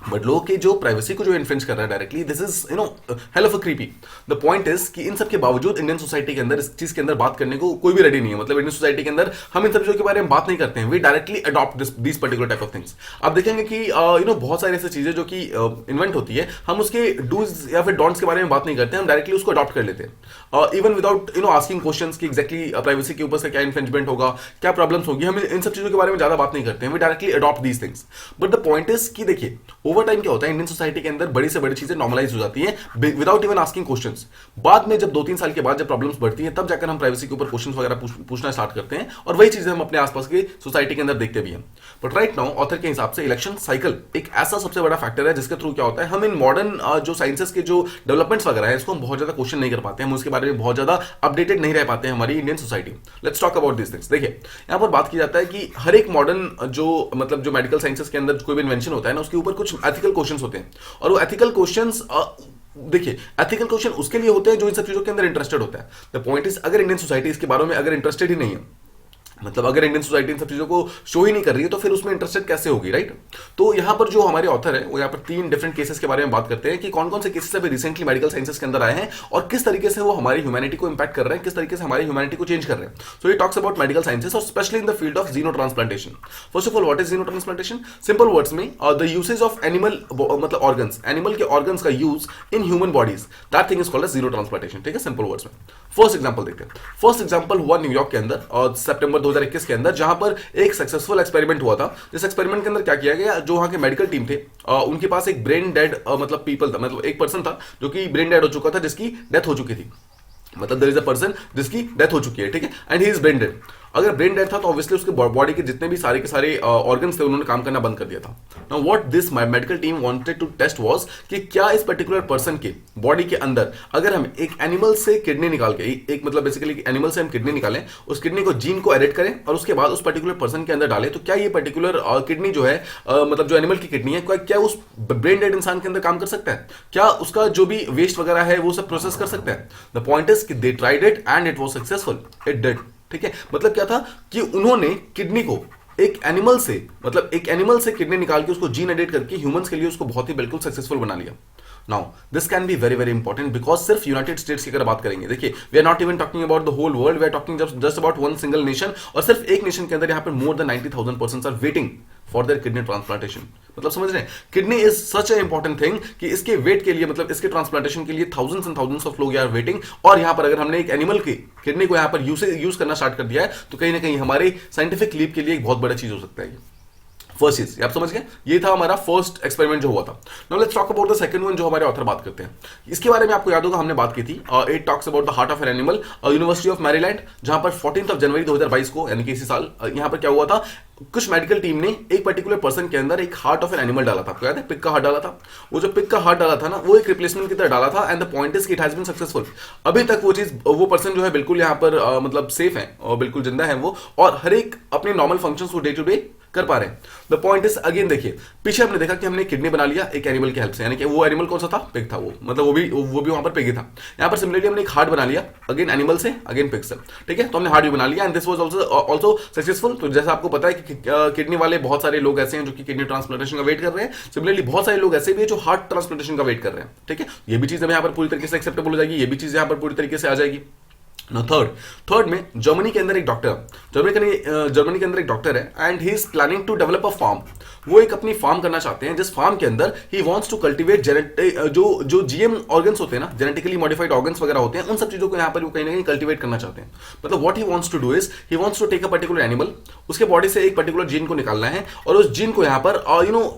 बट लोगों की जो प्राइवेसी को जो इन्फ्रिंज कर रहा है directly, this is hell of a creepy. The point is कि इन सब के बावजूद इंडियन सोसाइटी के अंदर इस चीज के अंदर बात करने को कोई भी रेडी नहीं है। मतलब इंडियन सोसाइटी के अंदर हम इन सब चीजों के बारे में बात नहीं करते हैं, we directly adopt this particular type of things. आप देखेंगे कि बहुत सारी ऐसी चीजें जो कि इन्वेंट होती है, हम उसके डूज या फिर डोंट्स के बारे में बात नहीं करते हैं, हम डायरेक्टली उसको अडॉप्ट कर लेते हैं, इवन विदाउट आस्किंग क्वेश्चंस कि एग्जैक्टली प्राइवेसी के ऊपर से क्या इन्फ्रिंजमेंट होगा, क्या प्रॉब्लम्स होगी, हम इन सब चीजों के बारे में ज्यादा बात नहीं करते हैं, we directly adopt these things. But the point is कि देखिए ओवर टाइम क्या होता है, इंडियन सोसाइटी के अंदर बड़ी से बड़ी चीजें नॉर्मलाइज हो जाती हैं विदाउट इवन आस्किंग क्वेश्चंस। बाद में जब 2-3 साल के बाद जब प्रॉब्लम्स बढ़ती हैं, तब जाकर हम प्राइवेसी के ऊपर क्वेश्चंस वगैरह पूछना स्टार्ट करते हैं, और वही चीजें हम अपने आसपास की सोसाइटी के अंदर देखते भी हैं। बट राइट नाउ ऑथर के हिसाब से इलेक्शन साइकिल एक ऐसा सबसे बड़ा फैक्टर है जिसके थ्रू क्या होता है, हम इन मॉडर्न जो साइंसेस के जो डेवलपमेंट्स वगैरह है इसको हम बहुत ज्यादा क्वेश्चन नहीं कर पाते हैं, हम उसके बारे में बहुत ज्यादा अपडेटेड नहीं रह पाते हैं हमारी Indian society. Let's talk about this things. देखिए यहां पर बात की जाता है कि हर एक मॉडर्न जो मेडिकल साइंसेस के अंदर कोई भी इन्वेंशन होता है ना, उसके ऊपर कुछ एथिकल क्वेश्चंस होते हैं, और वो एथिकल क्वेश्चंस देखिए एथिकल क्वेश्चन उसके लिए होते हैं जो इन सब चीजों के अंदर इंटरेस्टेड होता है। द पॉइंट इज अगर इंडियन सोसाइटी इसके बारे में अगर इंटरेस्टेड ही नहीं है, मतलब अगर इंडियन सोसाइटी इन सब चीजों को शो ही नहीं कर रही है, तो फिर उसमें इंटरेस्टेड कैसे होगी, राइट। तो यहाँ पर जो हमारे ऑथर है वो यहाँ पर 3 डिफरेंट केसेस के बारे में बात करते हैं कि कौन कौन से केसेस अभी रिसेंटली मेडिकल साइंसेस के अंदर आए हैं और किस तरीके से वो हमारी ह्यूमैनिटी को इंपैक्ट कर रहे हैं, किस तरीके से हमारी ह्यूमैनिटी को चेंज कर रहे हैं. So he talks about medical sciences और specially in the field of xeno transplantation. First of all, what is xeno transplantation? Simple words में द यूसेज ऑफ एनिमल मतलब ऑर्गन्स, एनिमल के ऑर्गन्स का use in human bodies, that thing is called as xeno transplantation. ठीक है, simple words में. First example देखते हैं. First example हुआ न्यूयॉर्क के अंदर और सितंबर 2021 के अंदर, जहां पर एक सक्सेसफुल एक्सपेरिमेंट हुआ था. इस एक्सपेरिमेंट के अंदर क्या किया गया, जो वहां के मेडिकल टीम थे उनके पास एक ब्रेन डेड मतलब पीपल था, मतलब एक पर्सन था जो कि ब्रेन डेड हो चुका था, जिसकी डेथ हो चुकी थी. मतलब देयर इज अ पर्सन जिसकी डेथ हो चुकी है. ठीक है, and he is brain dead. अगर ब्रेन डेड था तो ऑब्वियसली उसके बॉडी के जितने भी सारे के सारे ऑर्गन्स थे उन्होंने काम करना बंद कर दिया था. Now what this medical team wanted to test was कि क्या इस पर्टिकुलर पर्सन के बॉडी के अंदर अगर हम एक एनिमल से किडनी निकाल के एक मतलब बेसिकली एनिमल से हम किडनी निकालें, उस किडनी को जीन को एडिट करें और उसके बाद उस पर्टिकुलर पर्सन के अंदर डालें, तो क्या ये पर्टिकुलर किडनी जो है मतलब जो एनिमल की किडनी है क्या उस ब्रेन डेड इंसान के अंदर काम कर सकता है? क्या उसका जो भी वेस्ट वगैरह है वो सब प्रोसेस कर सकता है? द पॉइंट इज कि they tried it and it was successful. It did. ठीक है, मतलब क्या था कि उन्होंने किडनी को एक एनिमल से मतलब एक एनिमल से किडनी निकाल के उसको जीन एडिट करके ह्यूमंस के लिए उसको बहुत ही बिल्कुल सक्सेसफुल बना लिया. Now this can be very very important because सिर्फ यूनाइटेड स्टेट्स की अगर बात करेंगे, देखिए we are not even talking about the whole world, we are talking just about one single nation. और सिर्फ एक नेशन के अंदर यहाँ पर more than 90,000 persons are waiting for their kidney transplantation. मतलब समझ रहे हैं, kidney is such a important thing कि इसके वेट के लिए मतलब इसके ट्रांसप्लांटेशन के लिए थाउजेंड्स एंड थाउजेंड्स ऑफ लोग यार वेटिंग. और यहाँ पर अगर हमने एक एनिमल की किडनी को यहाँ पर यूज करना स्टार्ट कर दिया है तो कहीं ना कहीं हमारे साइंटिफिक लीप के लिए एक बहुत बड़ा चीज हो सकता है. फर्स्ट चीज आप समझ गए, ये था हमारा फर्स्ट एक्सपेरिमेंट जो हुआ था. Now let's talk about the second one जो हमारे ऑथर बात करते हैं. इसके बारे में आपको याद होगा हमने बात की थी. It talks about the heart of an animal, university of Maryland, जहां पर 14 जनवरी 2022 को यानी कि इसी साल यहां पर क्या हुआ था, कुछ मेडिकल टीम ने एक पर्टिकुलर पर्सन के अंदर एक हार्ट ऑफ एन एनिमल डाला था. आपको याद है, पिग का हार्ट डाला था. वो जो पिग का हार्ट डाला था ना, वो एक रिप्लेसमेंट की तरह डाला था. एंड द पॉइंट इज कि इट हैज बीन सक्सेसफुल. अभी तक वो चीज वो पर्सन जो है बिल्कुल यहाँ पर मतलब सेफ है और बिल्कुल जिंदा है वो, और हर एक अपने नॉर्मल फंक्शंस को डे टू डे कर पा रहे हैं. द पॉइंट इज अगेन देखिए, पीछे हमने देखा कि हमने किडनी बना लिया एक एनिमल की हेल्प से, यानी कि वो एनिमल कौन सा था, पिग था. वो मतलब वो भी वहां पर पिग ही था. यहाँ पर सिमिलरली हमने एक हार्ट बना लिया अगेन एनिमल से, अगेन पिग से. ठीक है, तो हमने हार्ट भी बना लिया and this was also successful. तो जैसा आपको पता है कि किडनी वाले बहुत सारे लोग ऐसे हैं जो कि किडनी ट्रांसप्लांटेशन का वेट कर रहे हैं. सिमिलरली बहुत सारे लोग ऐसे भी हैं जो हार्ट ट्रांसप्लांटेशन का वेट कर रहे हैं. ठीक है, ये भी चीज यहाँ पर पूरी तरीके से एक्सेप्टेबल हो जाएगी, ये भी चीज यहाँ पर पूरी तरीके से आ जाएगी. थर्ड में जर्मनी के अंदर एक डॉक्टर, जर्मनी के अंदर एक डॉक्टर है and he is planning to develop a farm. वो एक अपनी फार्म करना चाहते हैं जिस फार्म के अंदर ही वांट्स टू कल्टीवेट जो जीएम ऑर्गन्स होते हैं ना, जेनेटिकली मॉडिफाइड ऑर्गन्स वगैरह होते हैं, उन सब चीजों को यहाँ पर वो कहीं ना कहीं कल्टीवेट करना चाहते हैं. मतलब what he wants to do is he wants to take a particular animal, उसके बॉडी से एक पर्टिकुलर जीन को निकालना है और उस जीन को यहाँ पर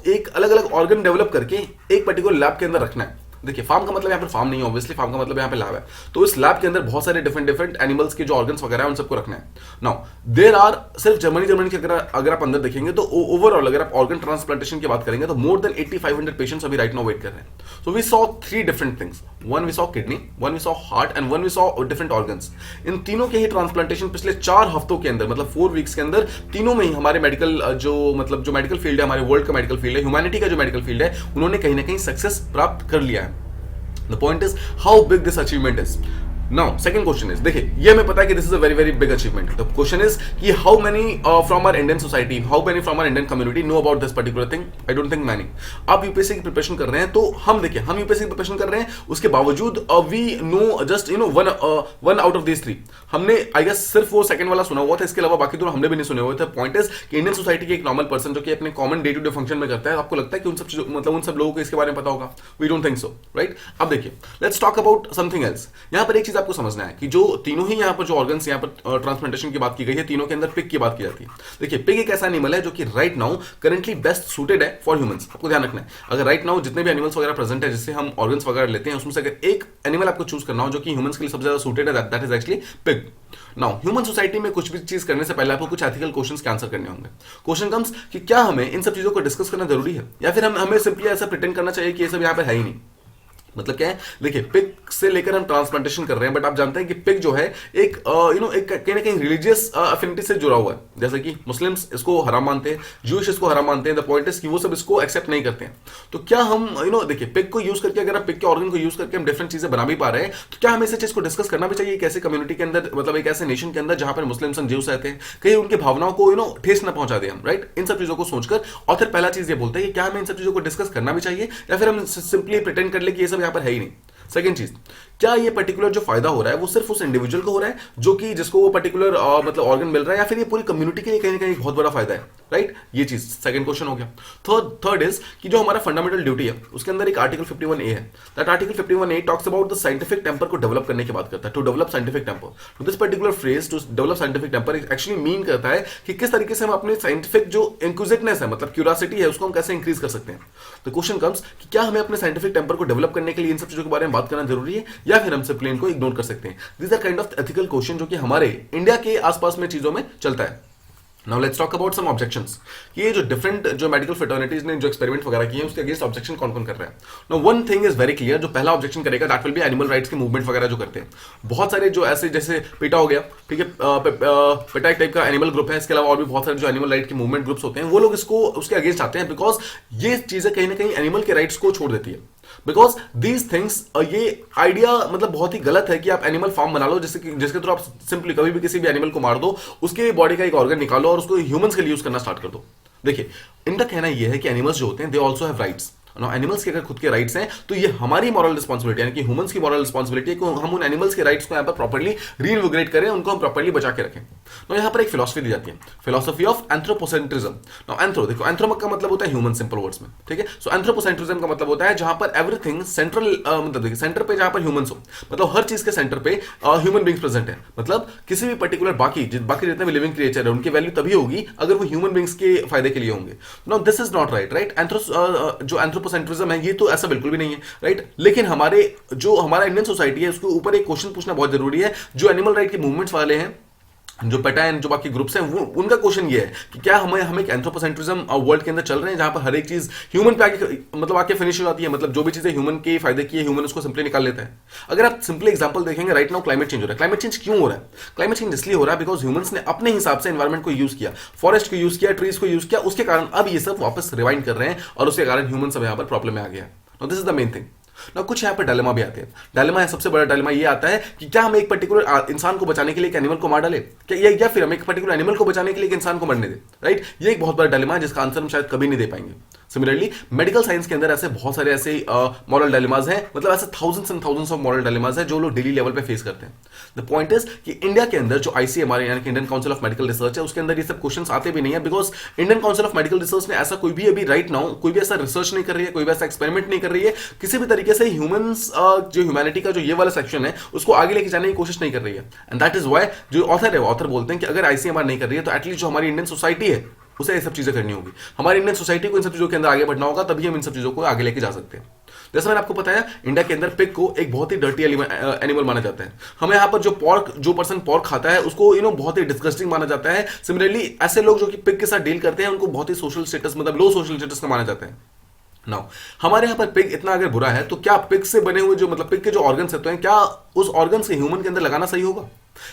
एक अलग अलग ऑर्गन डेवलप करके एक पर्टिकुलर लैब के अंदर रखना है. देखिए, फार्म का मतलब यहाँ पर फार्म नहीं है, ऑब्वियसली फार्म का मतलब यहाँ पे लैब है. तो इस लैब के अंदर बहुत सारे डिफरेंट एनिमल्स के जो ऑर्गन्स वगैरह है उन सबको रखना है. नाउ देयर आर सिर्फ जर्मनी के अगर आप अंदर देखेंगे तो ओवरऑल अगर आप ऑर्गन ट्रांसप्लांटेशन की बात करेंगे तो मोर देन 8500 पेशेंट्स अभी राइट नाउ वेट कर रहे हैं. So we saw 3 different things. One we saw kidney, one we saw heart and one we saw different organs. इन तीनों के ही ट्रांसप्लांटेशन पिछले 4 हफ्तों के अंदर मतलब 4 वीक्स के अंदर तीनों में ही हमारे मेडिकल जो मेडिकल फील्ड है, हमारे वर्ल्ड का मेडिकल फील्ड है, ह्यूमैनिटी का जो मेडिकल फील्ड है, उन्होंने कहीं ना कहीं सक्सेस प्राप्त कर लिया है. The point is how big this achievement is. Now, second question is, देखिए ये हमें पता है कि this is a very very big achievement. The question is कि how many from our Indian society, how many from our Indian community know about this particular thing? I don't think many. आप UPSC की preparation कर रहे हैं तो हम देखिए, हम यूपीएससी की प्रिपरेशन कर रहे हैं, उसके बावजूद we know just one out of these 3. हमने आई गेस सिर्फ वो सेकंड वाला सुना हुआ था, इसके अलावा बाकी दोनों हमने भी नहीं सुने हुए थे. पॉइंट इज कि इंडियन सोसाइटी के एक नॉर्मल पर्सन जो कि अपने common day to day function में करता है, आपको लगता है कि उन सब चीजों मतलब उन सब लोगों को इसके बारे में पता होगा? We don't think so, right? अब देखिए, let's talk about something else. यहाँ पर एक चीज आपको समझना है कि जो तीनों ही यहाँ पर जो ऑर्गन्स यहाँ पर ट्रांसप्लांटेशन की बात की गई है, तीनों के अंदर पिग की बात की जाती है. देखिए, पिग एक ऐसा एनिमल है जो कि right now currently best suited है फॉर ह्यूमंस. आपको ध्यान रखना है, अगर राइट नाउ जितने भी एनिमल्स वगैरह प्रेजेंट है जिससे हम ऑर्गन्स वगैरह लेते हैं, उसमें से अगर एक एनिमल आपको चूज करना हो जो कि ह्यूमंस के लिए सबसे ज्यादा सूटेड है, that is actually pig. Now human society में कुछ भी चीज करने से पहले आपको कुछ एथिकल क्वेश्चंस के आंसर करने होंगे. क्वेश्चन कम्स कि क्या हमें इन सब चीजों को डिस्कस करना जरूरी है या फिर हमें सिंपली ऐसा प्रिटेंड करना चाहिए कि ये सब यहाँ पर है ही नहीं. मतलब क्या है, देखिए पिग से लेकर हम ट्रांसप्लांटेशन कर रहे हैं, बट आप जानते हैं कि पिग जो है एक एक कहीं ना कहीं रिलीजियस अफिनिटी से जुड़ा हुआ है। जैसे कि मुस्लिम्स इसको हराम मानते हैं, ज्यूश इसको हराम मानते हैं। द पॉइंट इज कि वो सब इसको एक्सेप्ट नहीं करते हैं। तो क्या हम देखिए पिग को यूज करके, अगर आप पिग के ऑर्गन को यूज करके हम डिफरेंट चीजें बना भी पा रहे हैं, तो क्या हमें इस चीज को डिस्कस करना भी चाहिए एक ऐसे कम्युनिटी के अंदर, मतलब एक ऐसे नेशन के अंदर जहां पर मुस्लिम्स एंड ज्यूस रहते हैं, कहीं उनकी भावनाओं को ठेस ना पहुंचा दे हम, राइट। इन सब चीजों को सोचकर ऑथर पहला चीज ये बोलते हैं कि क्या हमें इन सब चीजों को डिस्कस करना भी चाहिए, या फिर हम सिंपली प्रिटेंड कर ले कि ये सब यहाँ पर है ही नहीं। सेकेंड चीज, क्या ये पर्टिकुलर जो फायदा हो रहा है वो सिर्फ उस इंडिविजुअल को हो रहा है जो कि जिसको वो पर्टिकुलर मतलब ऑर्गन मिल रहा है, या फिर ये पूरी कम्युनिटी के लिए कहीं ना कहीं बहुत बड़ा फायदा है, राइट। ये चीज सेकंड क्वेश्चन हो गया। थर्ड इज कि जो हमारा फंडामेंटल ड्यूटी है उसके अंदर एक आर्टिकल 51A है। That article 51A talks about the scientific temper को डेवलप करने की बात करता है, टू डेवलप साइंटिफिक टेम्पर। तो this particular phrase to develop scientific temper actually mean करता है कि किस तरीके से हम अपने साइंटिफिक जो इंक्विजिटनेस है, मतलब क्यूरियोसिटी है, उसको हम कैसे इंक्रीज कर सकते हैं। तो क्वेश्चन कम्स कि क्या हमें अपने साइंटिफिक टेम्पर को डेवलप करने के लिए इन सब चीजों के बारे में बात करना जरूरी है, या फिर हम सिंपली इनको इग्नोर कर सकते हैं। This are kind of ethical question जो कि हमारे इंडिया के आसपास में चीजों में चलता है। Now let's talk about some objections कि ये जो डिफरेंट जो मेडिकल फ्रेटर्निटीज ने जो एक्सपेरिमेंट वगैरह किए हैं उसके अगेंस्ट ऑब्जेक्शन कौन कौन कर रहा है। Now one thing is very clear, जो पहला ऑब्जेक्शन करेगा that will B animal rights के मूवमेंट वगैरह जो करते हैं। बहुत सारे जो ऐसे जैसे पेटा हो गया, ठीक है, पेटा एक टाइप का एनिमल ग्रुप है, इसके अलावा और भी बहुत सारे जो एनिमल राइट के मूवमेंट ग्रुप्स होते हैं, वो लोग इसको उसके अगेंस्ट आते हैं, बिकॉज ये चीजें कहीं ना कहीं एनिमल के राइट्स को छोड़ देती है। बिकॉज दीज थिंग्स, ये आइडिया मतलब बहुत ही गलत है कि आप एनिमल फार्म बना लो जिसके थ्रू आप सिंपली कभी भी किसी भी एनिमल को मार दो, उसके बॉडी का एक ऑर्गन निकालो और उसको ह्यूमंस के लिए यूज करना स्टार्ट कर दो। देखिए इनका कहना यह है कि एनिमल्स जो होते हैं they also have rights. Animals के अगर खुद के राइट्स हैं तो ये हमारी मॉरल रिस्पॉन्सिबिलिटी यानी कि ह्यूमंस की मॉरल रिस्पॉन्सिबिलिटी है कि हम उन एनिमल्स के राइट्स को यहाँ पर प्रॉपर्ली रीइन्विगोरेट करें, उनको हम प्रॉपर्ली बचा के रखें। तो यहाँ पर एक फिलॉसफी दी जाती है, philosophy of anthropocentrism. Now anthro, देखो एंथ्रो का मतलब होता है ह्यूमन, सिंपल वर्ड्स में, ठीक है। सो एंथ्रोपोसेंट्रिज्म का मतलब होता है जहां पर एवरीथिंग सेंट्रल, मतलब देखिए सेंटर पे जहां पर ह्यूमंस हो, मतलब हर चीज के सेंटर पे ह्यूमन बींग्स प्रेजेंट है। मतलब किसी भी पर्टिकुलर बाकी जितने भी लिविंग क्रिएचर है उनकी वैल्यू तभी होगी अगर वो ह्यूमन बींग्स के फायदे के लिए होंगे। Now this is not right. जो एंथ्रोपोसेंट्रिज्म है ये तो ऐसा बिल्कुल भी नहीं है, राइट। लेकिन हमारा इंडियन सोसाइटी है उसके ऊपर एक क्वेश्चन पूछना बहुत जरूरी है। जो एनिमल राइट के मूवमेंट्स वाले हैं, जो पेटा एंड जो बाकी ग्रुप्स हैं, उनका क्वेश्चन ये है कि क्या हम एक एंथ्रोपोसेंट्रिज्म वर्ल्ड के अंदर चल रहे हैं जहां पर हर एक चीज ह्यूमन पे आके फिनिश हो जाती है, मतलब जो भी चीजें ह्यूमन के फायदे की है ह्यूमन उसको सिंपली निकाल लेता है। अगर आप सिंपली एग्जांपल देखेंगे, राइट नाउ क्लाइमेट चेंज हो रहा है। क्लाइमेट चेंज क्यों हो रहा है? क्लाइमेट चेंज इसलिए हो रहा है बिकॉज ह्यूमंस ने अपने हिसाब से एनवायरमेंट को यूज किया, फॉरेस्ट को यूज किया, ट्रीज को यूज किया, उसके कारण अब ये सब वापस रिवाइंड कर रहे हैं और उसके कारण ह्यूमन सब यहाँ पर प्रॉब्लम में आ गया। Now this is the main thing. ना कुछ यहाँ पर डायलेमा भी आते हैं। डायलेमा है, सबसे बड़ा डायलेमा ये आता है कि क्या हम एक पर्टिकुलर इंसान को बचाने के लिए एक एनिमल को मार डाले, क्या या फिर हम एक पर्टिकुलर एनिमल को बचाने के लिए एक इंसान को मरने दे, राइट। ये एक बहुत बड़ा डायलेमा है जिसका आंसर हम शायद कभी नहीं दे पाएंगे। सिमिलरली मेडिकल साइंस के अंदर ऐसे बहुत सारे ऐसे मॉरल डायलेमाज हैं, मतलब ऐसे thousands and thousands of moral dilemmas हैं जो लोग डेली लेवल पे फेस करते हैं। द पॉइंट इज कि इंडिया के अंदर जो ICMR यानी कि Indian council of medical research है उसके अंदर ये सब क्वेश्चंस आते भी नहीं है, because Indian council of medical research ने ऐसा कोई भी अभी राइट नाउ कोई भी ऐसा रिसर्च नहीं कर रही है, कोई भी ऐसा एक्सपेरिमेंट नहीं कर रही है, किसी भी तरीके से ह्यूमंस जो ह्यूमैनिटी का जो ये वाला सेक्शन है उसको आगे लेके जाने की कोशिश नहीं कर रही है। एंड दैट इज व्हाई जो ऑथर बोलते हैं कि अगर ICMR नहीं कर रही है तो एटलीस्ट जो हमारी इंडियन सोसाइटी है उसे ये सब चीजें करनी होगी। हमारी इंडियन सोसाइटी को इन सब चीजों के अंदर आगे बढ़ना होगा, तभी हम इन सब चीजों को आगे लेके जा सकते हैं। जैसे मैंने आपको बताया, इंडिया के अंदर पिग को एक बहुत ही डर्टी एनिमल माना जाता है। हमें यहाँ पर जो पर्सन पोर्क खाता है उसको बहुत ही डिस्गस्टिंग माना जाता है। सिमिलरली ऐसे लोग जो कि पिग के साथ डील करते हैं उनको बहुत ही सोशल स्टेटस, मतलब लो सोशल स्टेटस का माना जाता है। नाउ हमारे यहाँ पर पिग इतना अगर बुरा है तो क्या पिग से बने हुए जो मतलब पिग के जो ऑर्गन्स होते हैं, क्या उस ऑर्गन्स के ह्यूमन के अंदर लगाना सही होगा?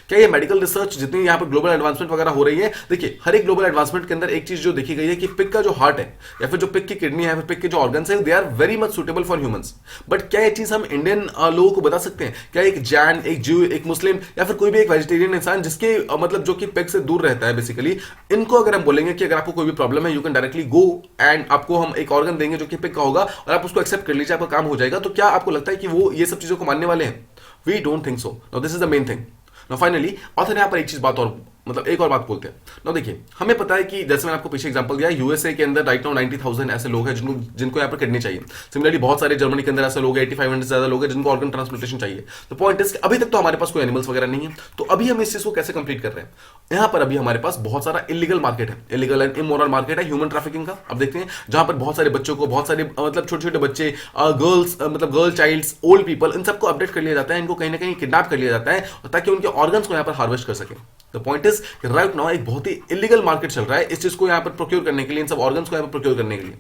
क्या ये मेडिकल रिसर्च जितनी यहाँ पर ग्लोबल एडवांसमेंट वगैरह हो रही है, देखिए हर एक ग्लोबल एडवांसमेंट के अंदर एक चीज जो देखी गई है कि पिग का जो हार्ट है या फिर जो पिग की किडनी है या फिर पिग के जो ऑर्गन्स है, they are very much suitable for humans. But क्या ये चीज हम इंडियन लोगों को बता सकते हैं? क्या एक जैन, एक ज्यू, एक मुस्लिम या फिर कोई भी एक वेजिटेरियन इंसान जिसके मतलब जो कि पिग से दूर रहता है बेसिकली, इनको अगर हम बोलेंगे कि अगर आपको कोई भी प्रॉब्लम है you can directly go and आपको हम एक ऑर्गन देंगे जो कि पिग का होगा और आप उसको एक्सेप्ट कर लीजिए, आपका काम हो जाएगा, तो क्या आपको लगता है कि वो ये सब चीजों को मानने वाले हैं? We don't think so. Now this is the main thing. Now finally author यहाँ पर एक चीज बात और मतलब एक और बात बोलते हैं। नाउ देखिए हमें पता है कि जैसे मैंने आपको पीछे एग्जांपल दिया, यूएसए के अंदर राइट नाउ 90,000 ऐसे लोग हैं जिनको यहाँ पर किडनी चाहिए। सिमिलरली बहुत सारे जर्मनी के अंदर ऐसे लोग हैं 8500 से ज्यादा लोग हैं जिनको ऑर्गन ट्रांसप्लांटेशन चाहिए। तो पॉइंट इज अभी तक तो हमारे पास कोई एनिमल्स वगैरह नहीं है, तो अभी हम इस चीज को कैसे कंप्लीट कर रहे हैं? यहाँ पर अभी हमारे पास बहुत सारा इलीगल मार्केट है, इलीगल एंड इमोरल मार्केट है ह्यूमन ट्रैफिकिंग का। अब देखते हैं जहां पर बहुत सारे बच्चों को, बहुत सारे मतलब छोटे छोटे बच्चे, गर्ल्स, मतलब गर्ल चाइल्ड्स, ओल्ड पीपल, इन सबको अपडेट कर लिया जाता है, इनको कहीं ना कहीं किडनैप कर लिया जाता है ताकि उनके ऑर्गन्स को यहाँ पर हार्वेस्ट कर सके। The point is right now एक बहुत ही इलीगल मार्केट चल रहा है इस चीज को यहाँ पर प्रोक्योर करने के लिए, इन सब ऑर्गन्स को यहाँ पर प्रोक्योर करने के लिए।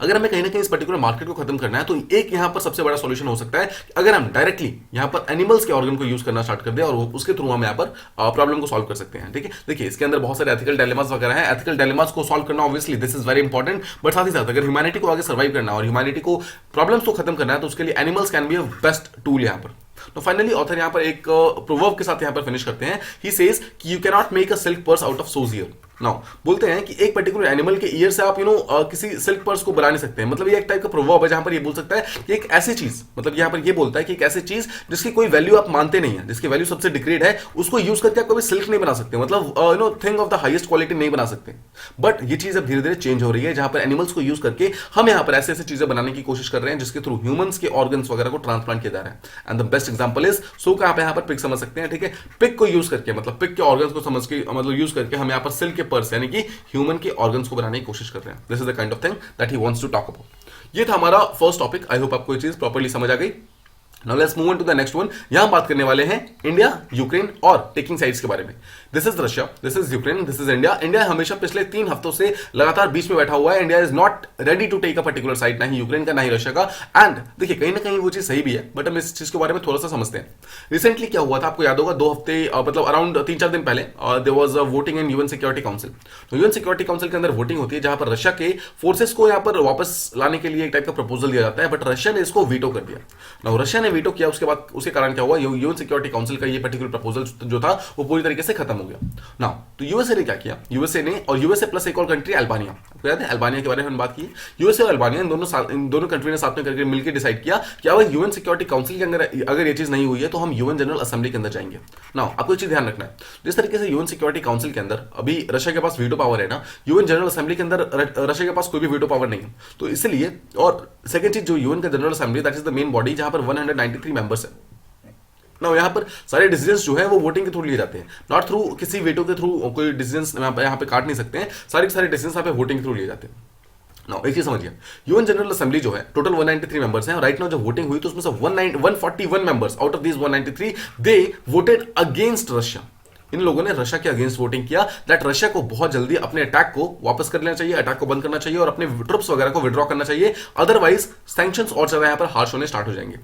अगर हमें कहीं ना कहीं इस पर्टिकुलर मार्केट को खत्म करना है तो एक यहां पर सबसे बड़ा सॉल्यूशन हो सकता है कि अगर हम डायरेक्टली यहां पर एनिमल्स के ऑर्गन को यूज करना स्टार्ट कर दें और उसके थ्रू हम यहां पर प्रॉब्लम को सॉल्व कर सकते हैं। ठीक है, देखिए इसके अंदर बहुत सारे एथिकल डायलेमास वगैरह हैं। एथिकल डायलेमास को सॉल्व करना obviously this is very important, but साथ ही साथ अगर ह्यूमैनिटी को आगे सर्वाइव करना है और ह्यूमैनिटी को प्रॉब्लम्स को खत्म करना है तो उसके लिए animals can be a best tool यहां पर। तो फाइनली ऑथर यहां पर एक प्रोवर्ब के साथ यहां पर फिनिश करते हैं। ही सेज कि you can not make a silk purse out of shows year. Now बोलते हैं कि एक पर्टिकुलर एनिमल के ईयर से आप किसी सिल्क पर्स को बना नहीं सकते हैं। मतलब ये एक टाइप का प्रोवर्ब है जहां पर ये बोल सकता है कि एक ऐसी चीज, मतलब यहां पर ये बोलता है कि एक ऐसी चीज जिसकी कोई वैल्यू आप मानते नहीं है, जिसकी वैल्यू सबसे डिग्रेड है, उसको यूज करके आप कभी सिल्क नहीं बना सकते, मतलब thing of the highest quality नहीं बना सकते। बट ये चीज अब धीरे धीरे चेंज हो रही है जहां पर एनिमल्स को यूज करके हम यहां पर ऐसे ऐसे चीजें बनाने की कोशिश कर रहे हैं जिसके थ्रू ह्यूमंस के ऑर्गन्स वगैरह को ट्रांसप्लांट किया जा रहा है। And the best example is so का आप यहां पर पिग समझ सकते हैं। ठीक है, पिग को यूज करके, मतलब पिग के ऑर्गन्स को समझ के, मतलब यूज करके हम यहां पर सिल्क के पर्स यानी कि ह्यूमन के ऑर्गन्स को बनाने की कोशिश कर रहे हैं। This is the kind of thing that he wants to talk about. ये था हमारा फर्स्ट टॉपिक। आई होप आपको ये चीज प्रॉपर्ली समझ आ गई। Now let's move on to the next one. यहां बात करने वाले हैं इंडिया, यूक्रेन और टेकिंग साइड्स के बारे में। This is Russia, this is Ukraine, this is India. India हमेशा पिछले 3 हफ्तों से लगातार बीच में बैठा हुआ है। India is not ready to take a particular side, ना ही यूक्रेन का ना ही रशिया का। एंड देखिए कहीं ना कहीं वो चीज सही भी है, बट हम इस चीज के बारे में थोड़ा सा समझते हैं। रिसेंटली क्या हुआ था आपको याद होगा, 2 हफ्ते मतलब अराउंड 3-4 दिन पहले there was a voting in UN security council. तो यूएन सिक्योरिटी काउंसिल के अंदर वोटिंग होती है जहां पर रशिया के फोर्सेस को यहां पर वापस लाने के लिए एक टाइप का प्रपोजल दिया जाता है, बट रशिया ने इसको वीटो कर दिया। नाउ रशिया ने वीटो किया, उसके बाद उसके कारण क्या हुआ, यूएन सिक्योरिटी काउंसिल का ये पर्टिकुलर प्रपोजल जो था वो पूरी तरीके से खत्म हो गया। नाउ तो यूएसए ने क्या किया, यूएसए ने और यूएसए प्लस एक और कंट्री अल्बानिया, आपको याद है अल्बानिया के बारे में हम बात की। यूएसए और अल्बानिया इन दोनों कंट्री ने साथ में करके मिलकर डिसाइड किया कि अगर यूएन सिक्योरिटी काउंसिल के अंदर अगर ये चीज नहीं हुई है तो हम यूएन जनरल असेंबली के अंदर जाएंगे। नाउ आपको एक चीज ध्यान रखना है, जिस तरीके से यूएन सिक्योरिटी काउंसिल के अंदर अभी रशिया के पास वीटो पावर है ना, यूएन जनरल असेंबली के अंदर रशिया के पास कोई भी वीटो पावर नहीं है। तो इसलिए, और सेकंड चीज, जो यूएन का general assembly that is the main body जहां पर 193 मेंबर्स है। ना यहाँ पर सारे डिसीजंस जो है वो वोटिंग के थ्रू लिए जाते हैं, नॉट थ्रू किसी वेटो के थ्रू कोई डिसीजंस यहाँ पे काट नहीं सकते हैं। सारे डिसीजंस यहाँ पे वोटिंग के थ्रू लिए जाते हैं। नाउ एक चीज समझिए, यूएन जनरल असेंबली जो है टोटल 193 मेंबर्स हैं, और राइट नाउ जब वोटिंग हुई तो उसमें से 141 members out of this 193 they voted against Russia. इन लोगों ने रशिया के अगेंस्ट वोटिंग किया दैट रशिया को बहुत जल्दी अपने अटैक को वापस कर लेना चाहिए, अटैक को बंद करना चाहिए और अपने ट्रुप्स वगैरह को विड्रॉ करना चाहिए, अदरवाइज सैंक्शंस और ज्यादा यहाँ पर हार्श होने स्टार्ट हो जाएंगे।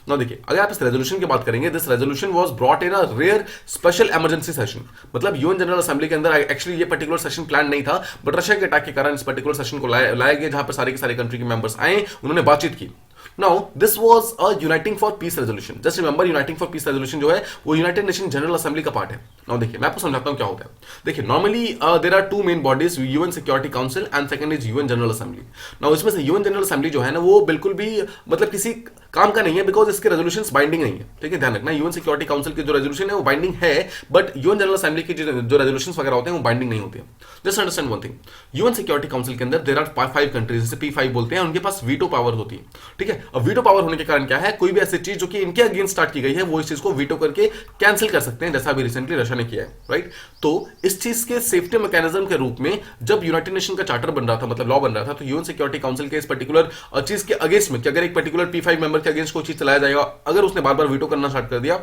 ना देखिए, अगर आप इस रेजोल्यूशन की बात करेंगे, this resolution was brought in a rare special emergency session. मतलब यूएन जनरल असेंबली के अंदर एक्चुअली ये पर्टिकुलर सेशन प्लान नहीं था, बट रशिया के अटैक के कारण इस पर्टिकुलर सेशन को लाया गया जहां पर सारे के सारे कंट्री के मेंबर्स आए, उन्होंने बातचीत की। Now, this was a Uniting for Peace resolution. Just remember, Uniting for Peace resolution जो है वो यूनाइटेड नेशन जनरल असेंबली का पार्ट है। Now देखिए, मैं आपको समझाता हूँ क्या होता है। देखिए, normally there are 2 main bodies, UN security council and second is UN general assembly. Now इसमें से यूएन जनरल असेंबली जो है ना वो बिल्कुल भी मतलब किसी काम का नहीं है, बिकॉज इसके रेजोल्यूशंस बाइंडिंग नहीं है। ठीक है, ध्यान रखना, यूएन सिक्योरिटी काउंसिल की जो रेजोल्यूशन है वो बाइंडिंग है, बट यूएन जनरल असेंबली की जो रेजोल्यूशंस वगैरह होते हैं वो बाइंडिंग नहीं होते हैं। Just understand one thing, UN security council के अंदर देयर आर 5 कंट्रीज, जैसे P5 बोलते हैं, उनके पास वीटो पावर होती है। ठीक है, अब वीटो पावर होने के कारण क्या है, कोई भी ऐसी चीज जो कि इनके अगेंस्ट स्टार्ट की गई है वो इस चीज को वीटो करके कैंसिल कर सकते हैं, जैसा अभी रिसेंटली रशिया ने किया है। राइट, तो इस चीज के सेफ्टी मैकेनिज्म के रूप में जब यूनाइटेड नेशन का चार्टर बन रहा था, मतलब लॉ बन रहा था, तो यूएन सिक्योरिटी काउंसिल के इस पर्टिकुलर चीज के अगेंस्ट में कि अगर एक पर्टिकुलर P5 मेंबर के अगेंस्ट कोई चीज चलाया जाएगा, अगर उसने बार बार वीटो करना स्टार्ट कर दिया,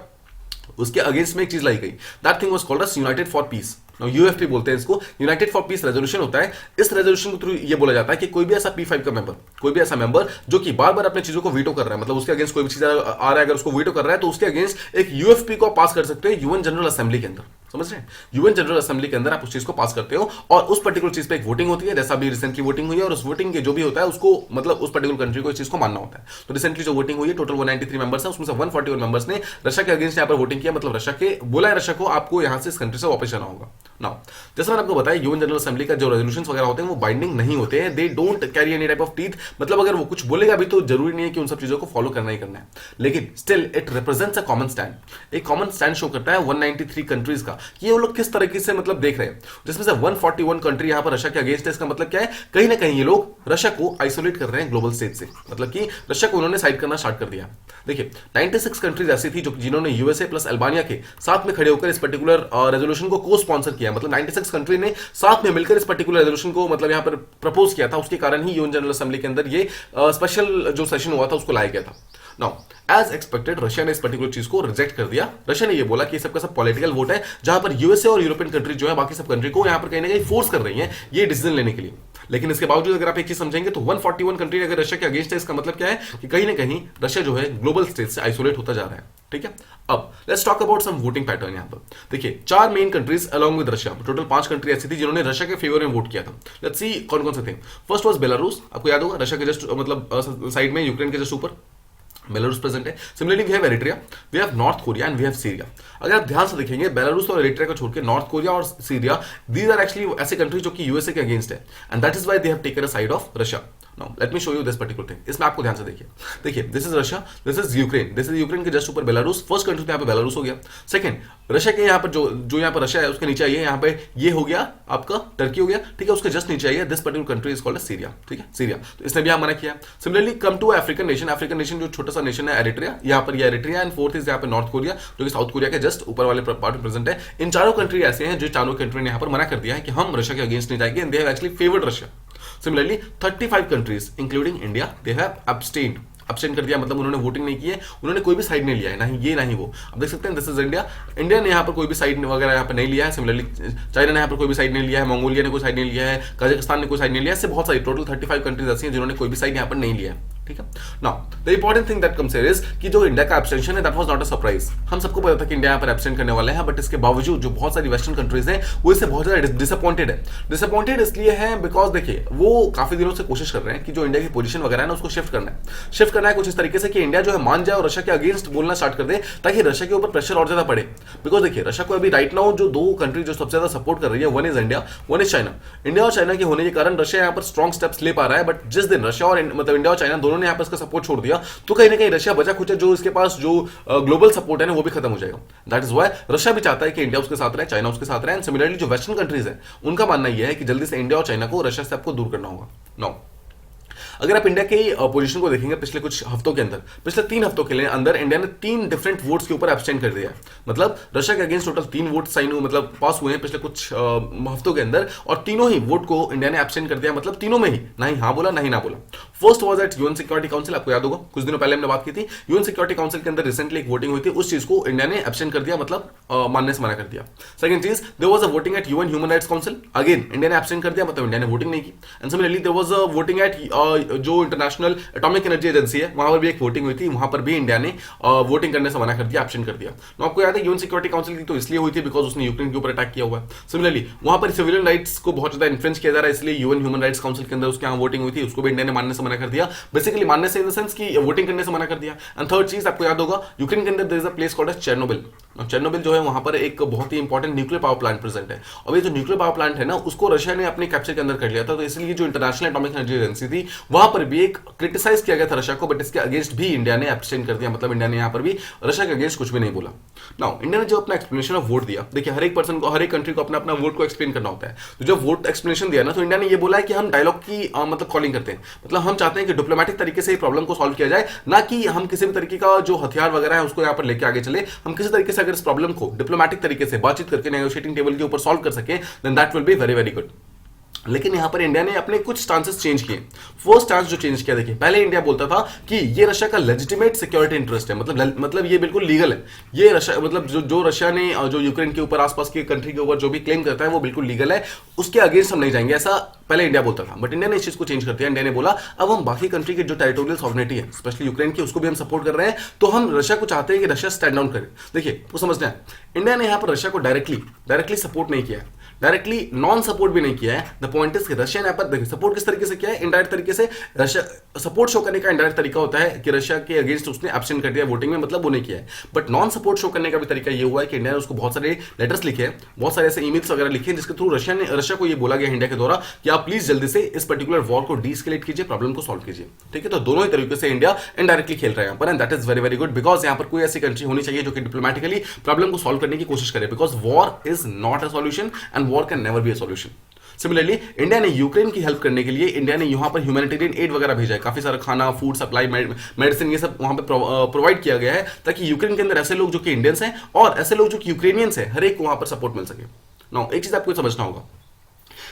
उसके अगेंस्ट में एक चीज लाई गई, that thing was called as united for peace. UFP बोलते हैं इसको, यूनाइटेड फॉर पीस रेजोल्यूशन होता है। इस रेजोल्यूशन के थ्रू ये बोला जाता है कि कोई भी ऐसा P5 का मेंबर, कोई भी ऐसा मेंबर जो कि बार बार अपने चीजों को वीटो कर रहा है, मतलब उसके अगेंस्ट कोई भी चीज आ रहा है, अगर उसको वीटो कर रहा है तो उसके अगेंस्ट एक यूएफपी को पास कर सकते हो यूएन जनरल असेंबली के अंदर। समझ रहे हैं, यूएन जनरल असेंबली के अंदर आप उस चीज को पास करते हो और उस पर्टिकुलर चीज पे एक वोटिंग होती है, जैसा भी रिसेंटली वोटिंग हुई है, और उस वोटिंग के जो भी होता है उसको मतलब उस पर्टिकुलर कंट्री को इस चीज को मानना होता है। तो रिसेंटली जो वोटिंग हुई है टोटल 193 मेंबर्स है, उसमें से 141 मेंबर्स ने रशिया के अगेंस्ट यहाँ पर वोटिंग किया, मतलब रशिया के बोला है रशिया को आपको यहां से इस कंट्री से वापस जाना होगा। नाउ जैसा मैंने आपको बताया, यूएन जनरल असेंबली का जो रेजोल्यूशंस वगैरह होते हैं वो बाइंडिंग नहीं होते हैं, they don't carry any type of teeth. मतलब अगर वो कुछ बोलेगा भी तो जरूरी नहीं है कि उन सब चीजों को फॉलो करना ही करना है, लेकिन still it represents a common stand. एक कॉमन स्टैंड शो करता है 193 कंट्रीज का कि ये वो लोग किस तरीके से मतलब देख रहे हैं, जिसमें से 141 कंट्री यहां पर रशिया के अगेंस्ट है। इसका मतलब क्या है, कहीं ना कहीं ये लोग रशिया को आइसोलेट कर रहे हैं ग्लोबल स्टेज से, मतलब कि रशिया को उन्होंने साइड करना स्टार्ट कर दिया। देखिए 96 कंट्रीज ऐसी थी जिन्होंने यूएसए प्लस अल्बानिया के साथ में खड़े होकर इस पर्टिकुलर रेजोल्यूशन को को स्पॉन्सर किया, मतलब 96 कंट्री ने साथ में मिलकर इस पर्टिकुलर रेजोल्यूशन को मतलब यहां पर प्रपोज किया था। उसके कारण ही यूएन जनरल असेंबली के अंदर ये स्पेशल जो सेशन हुआ था उसको लाया गया था। नाउ एज एक्सपेक्टेड रशिया ने इस पर्टिकुलर चीज को रिजेक्ट कर दिया। रशिया ने ये बोला कि सबका सब पॉलिटिकल वोट है, जहां पर यूएसए और यूरोपियन कंट्री जो है बाकी सब कंट्री को यहां पर कहीं ना कहीं फोर्स कर रही है ये डिसीजन लेने के लिए। लेकिन इसके बावजूद अगर आप एक चीज समझेंगे तो 141 कंट्री अगर रशिया के अगेंस्ट है, इसका मतलब क्या है कि कहीं ना कहीं रशिया जो है ग्लोबल स्टेज से आइसोलेट होता जा रहा है। ठीक है, अब let's talk about some voting pattern. यहां पर देखिए 4 main countries along with Russia, total 5 country ऐसी थी जिन्होंने रशिया के फेवर में वोट किया था। लेट्स सी कौन कौन से थे। फर्स्ट वाज बेलारूस, आपको याद होगा रशिया के जस्ट मतलब साइड में, यूक्रेन के जस्ट ऊपर बेलारूस प्रेजेंट है। Similarly we have Eritrea, we have North Korea and we have Syria. अगर आप ध्यान से देखेंगे बेलारूस और एरिट्रिया को छोड़ के नॉर्थ कोरिया और सीरिया, दीज आर एक्चुअली ऐसे कंट्री जो कि यूएसए के अगेंस्ट है, and that is why they have taken a side of Russia. Now let me show you this particular thing. इसमें आपको ध्यान से देखिए this is Russia, this is Ukraine, this is Ukraine के जस्ट ऊपर Belarus. First country पे यहाँ पे बेलारूस हो गया। सेकंड रशिया के यहाँ पर जो यहाँ पर रशिया है उसके नीचे आइए, यहाँ पे ये हो गया आपका टर्की हो गया। ठीक है, उसके जस्ट नीचे आइए, this particular country is called Syria. ठीक है, सीरिया, तो इसने भी यहाँ मना किया। Similarly come to African nation, African nation जो छोटा सा नेशन है एरिट्रिया, यहाँ पर ये एरिट्रिया, एंड फोर्थ इज यहाँ पे नॉर्थ कोरिया जो कि साउथ कोरिया के जस्ट ऊपर वाले पार्ट में प्रेजेंट है। इन चारों कंट्री ऐसे हैं जो चारों कंट्री ने यहाँ पर मना कर दिया है कि हम रशिया के अगेंस्ट नहीं जाएंगे, and they have actually favoured Russia. Similarly, 35 countries, including India, they have abstained. abstain कर दिया मतलब उन्होंने वोटिंग नहीं की है, उन्होंने कोई भी साइड नहीं लिया है, ना ही ये ना ही वो। अब देख सकते हैं दिस इज इंडिया, इंडिया ने यहाँ पर कोई भी साइड वगैरह यहाँ पर नहीं लिया है। सिमिलरली चाइना ने यहाँ पर कोई भी साइड नहीं लिया है, मंगोलिया ने कोई साइड नहीं लिया है, कजाकिस्तान ने कोई साइड नहीं लिया है। ऐसे बहुत सारी टोटल 35 कंट्रीज ऐसी हैं जिन्होंने कोई भी साइड यहाँ पर नहीं लिया है। ठीक है, now the important thing that comes here is कि जो इंडिया का एब्सटेंशन है that was not a surprise. हम सबको पता था कि इंडिया यहाँ पर एब्सटेंट करने वाले हैं, बट इसके बावजूद जो बहुत सारी वेस्टर्न कंट्रीज हैं वो इससे बहुत ज्यादा डिसअपॉइंटेड है। डिसअपॉइंटेड इसलिए है बिकॉज देखिए वो काफी दिनों से कोशिश कर रहे हैं कि जो इंडिया की पोजीशन वगैरह है ना उसको शिफ्ट करना है कुछ इस तरीके से कि इंडिया जो है मान जाए और रशिया के अगेंस्ट बोलना स्टार्ट कर दे, ताकि रशिया के ऊपर प्रेशर और ज्यादा पड़े। बिकॉज देखिए रशिया को अभी राइट नाउ जो दो कंट्री जो सबसे ज्यादा सपोर्ट कर रही है, one is India, one is China. India और चाइना के होने के कारण रशिया यहाँ पर स्ट्रॉन्ग स्टेप्स ले पा रहा है, बट जिस दिन रशिया और मतलब इंडिया और चाइना दोनों ने यहाँ पर इसका सपोर्ट छोड़ दिया तो कहीं ना कहीं रशिया बचा खुचा जो इसके पास जो ग्लोबल सपोर्ट है ना वो भी खत्म हो जाएगा। दैट इज व्हाई रशिया भी चाहता है कि इंडिया उसके साथ रहे, चाइना उसके साथ रहे। एंड सिमिलरली जो वेस्टर्न कंट्रीज है उनका मानना यह है कि जल्दी से इंडिया और चाइना को रशिया से आपको दूर करना होगा। नाउ अगर आप इंडिया की पोजीशन को देखेंगे पिछले कुछ हफ्तों के अंदर, पिछले 3 हफ्तों के लिए अंदर इंडिया ने 3 डिफरेंट वोट्स के ऊपर एब्सटेंड कर दिया है। मतलब रशिया के अगेंस्ट टोटल 3 वोट साइन मतलब पास हुए हैं पिछले कुछ हफ्तों के अंदर, और तीनों ही वोट को इंडिया ने एब्सटेंड कर दिया। मतलब तीनों में ही ना ही हाँ बोला ना ही ना बोला। First was at UN security council, आपको याद होगा कुछ दिनों पहले हमने बात की थी, यूएन सिक्योरिटी काउंसिल के अंदर रिसेंटली एक वोटिंग हुई थी, उस चीज को इंडिया ने एब्सटेंड कर दिया, मतलब मानने से मना कर दिया। सेकंड चीज there was a voting at UN human rights council, again India ने एब्सटेंड कर दिया, मतलब इंडिया ने वोटिंग नहीं की। And similarly there was a voting at जो इंटरनेशनल एटॉमिक एनर्जी एजेंसी है, वहां पर भी एक वोटिंग हुई थी, वहां पर भी इंडिया ने वोटिंग करने से मना कर दिया, एब्सटेंड कर दिया। तो आपको याद है यूएन सिक्योरिटी काउंसिल की तो इसलिए हुई थी बिकॉज उसने यूक्रेन के ऊपर अटैक किया हुआ है। सिमिलरली वहां पर सिविलियन राइट्स को बहुत ज्यादा इन्फ्लुएंस किया जा रहा है, इसलिए यूएन ह्यूमन राइट्स काउंसिल के अंदर उसके यहाँ वोटिंग हुई थी, उसको भी इंडिया ने मानने से मना कर दिया। बेसिकली मानने से इन द सेंस कि वोटिंग करने से मना कर दिया। एंड थर्ड चीज आपको याद होगा यूक्रेन के अंदर there is a place called as Chernobyl. Chernobyl जो है वहां पर एक बहुत ही important nuclear power plant present है, और ये जो न्यूक्लियर पावर प्लांट है ना उसको रशिया ने अपने कैप्चर के अंदर कर लिया था। तो इसलिए जो इंटरनेशनल एटॉमिक एनर्जी एजेंसी थी वहां पर भी एक क्रिटिसाइज किया गया था रशिया को, बट इसके अगेंस्ट भी इंडिया ने एब्सटेन कर दिया। मतलब इंडिया ने यहाँ पर भी रशिया के अगेंस्ट कुछ भी नहीं बोला। नाउ इंडिया ने जो अपना एक्सप्लेनेशन ऑफ वोट दिया, देखिए हर एक पर्सन को, हर एक कंट्री को अपना अपना वोट को एक्सप्लेन करना होता है। तो जब वोट एक्सप्लेनेशन दिया ना तो इंडिया ने ये बोला है कि हम डायलॉग की मतलब कॉलिंग करते हैं, मतलब हम चाहते हैं कि डिप्लोमेटिक तरीके से प्रॉब्लम को सॉल्व किया जाए, ना कि हम किसी भी तरीके का जो हथियार वगैरह है उसको यहाँ पर लेके आगे चले। हम किसी तरीके से अगर इस प्रॉब्लम को डिप्लोमेटिक तरीके से बातचीत करके नेगोशिएटिंग टेबल के ऊपर सॉल्व कर सके then that will be very very good. लेकिन यहां पर इंडिया ने अपने कुछ स्टांसेस चेंज किए। फर्स्ट स्टांस जो चेंज किया, देखिए पहले इंडिया बोलता था कि ये रशिया का लेजिटिमेट सिक्योरिटी इंटरेस्ट है, मतलब ये बिल्कुल लीगल है, ये रशिया मतलब जो रशिया ने जो यूक्रेन के ऊपर आसपास के कंट्री के ऊपर जो भी क्लेम करता है वो बिल्कुल लीगल है, उसके अगेंस्ट हम नहीं जाएंगे, ऐसा पहले इंडिया बोलता था। बट इंडिया ने इस चीज को चेंज कर दिया। इंडिया ने बोला अब हम बाकी कंट्री के जो टेरिटोरियल सॉवरेनिटी है स्पेशली यूक्रेन की उसको भी हम सपोर्ट कर रहे हैं, तो हम रशिया को चाहते हैं कि रशिया स्टैंड डाउन करे। देखिए वो समझना है, इंडिया ने यहाँ पर रशिया को डायरेक्टली सपोर्ट नहीं किया है, डायरेक्टली नॉन सपोर्ट भी नहीं किया है। द पॉइंट इज कि रशिया ने पर देखिए सपोर्ट किस तरीके से किया है, इनडायरेक्ट तरीके से। रशिया सपोर्ट शो करने का इनडायरेक्ट तरीका होता है कि रशिया के अगेंस्ट उसने एब्सटेंट कर दिया वोटिंग में, मतलब वो नहीं किया है। बट नॉन सपोर्ट शो करने का भी तरीका ये हुआ है कि इंडिया ने उसको बहुत सारे लेटर्स लिखे हैं, बहुत सारे ऐसे ईमेल्स वगैरह लिखे हैं जिसके थ्रू रशिया को ये बोला गया इंडिया के द्वारा कि आप प्लीज जल्दी से इस पर्टिकुलर वॉर को डीएस्केलेट कीजिए, प्रॉब्लम को सॉल्व कीजिए। ठीक है, तो दोनों ही तरीके से इंडिया इनडायरेक्टली खेल रहा है यहाँ पर, and that is very very good because यहाँ पर कोई ऐसी कंट्री होनी चाहिए जो कि डिप्लोमेटिकली प्रॉब्लम को सॉल्व करने की कोशिश करे, because war is not a solution and war can never be a solution. Similarly India ने यूक्रेन की हेल्प करने के लिए इंडिया ने यहां पर ह्यूमैनिटेरियन एड वगैरह भेजा है, काफी सारा खाना, फूड सप्लाई, मेडिसिन, ये सब वहां पर प्रोवाइड किया गया है ताकि यूक्रेन के अंदर ऐसे लोग जो कि इंडियंस हैं और ऐसे लोग जो कि यूक्रेनियंस हैं हर एक को वहां पर सपोर्ट मिल सके। नाउ एक चीज आपको समझना होगा,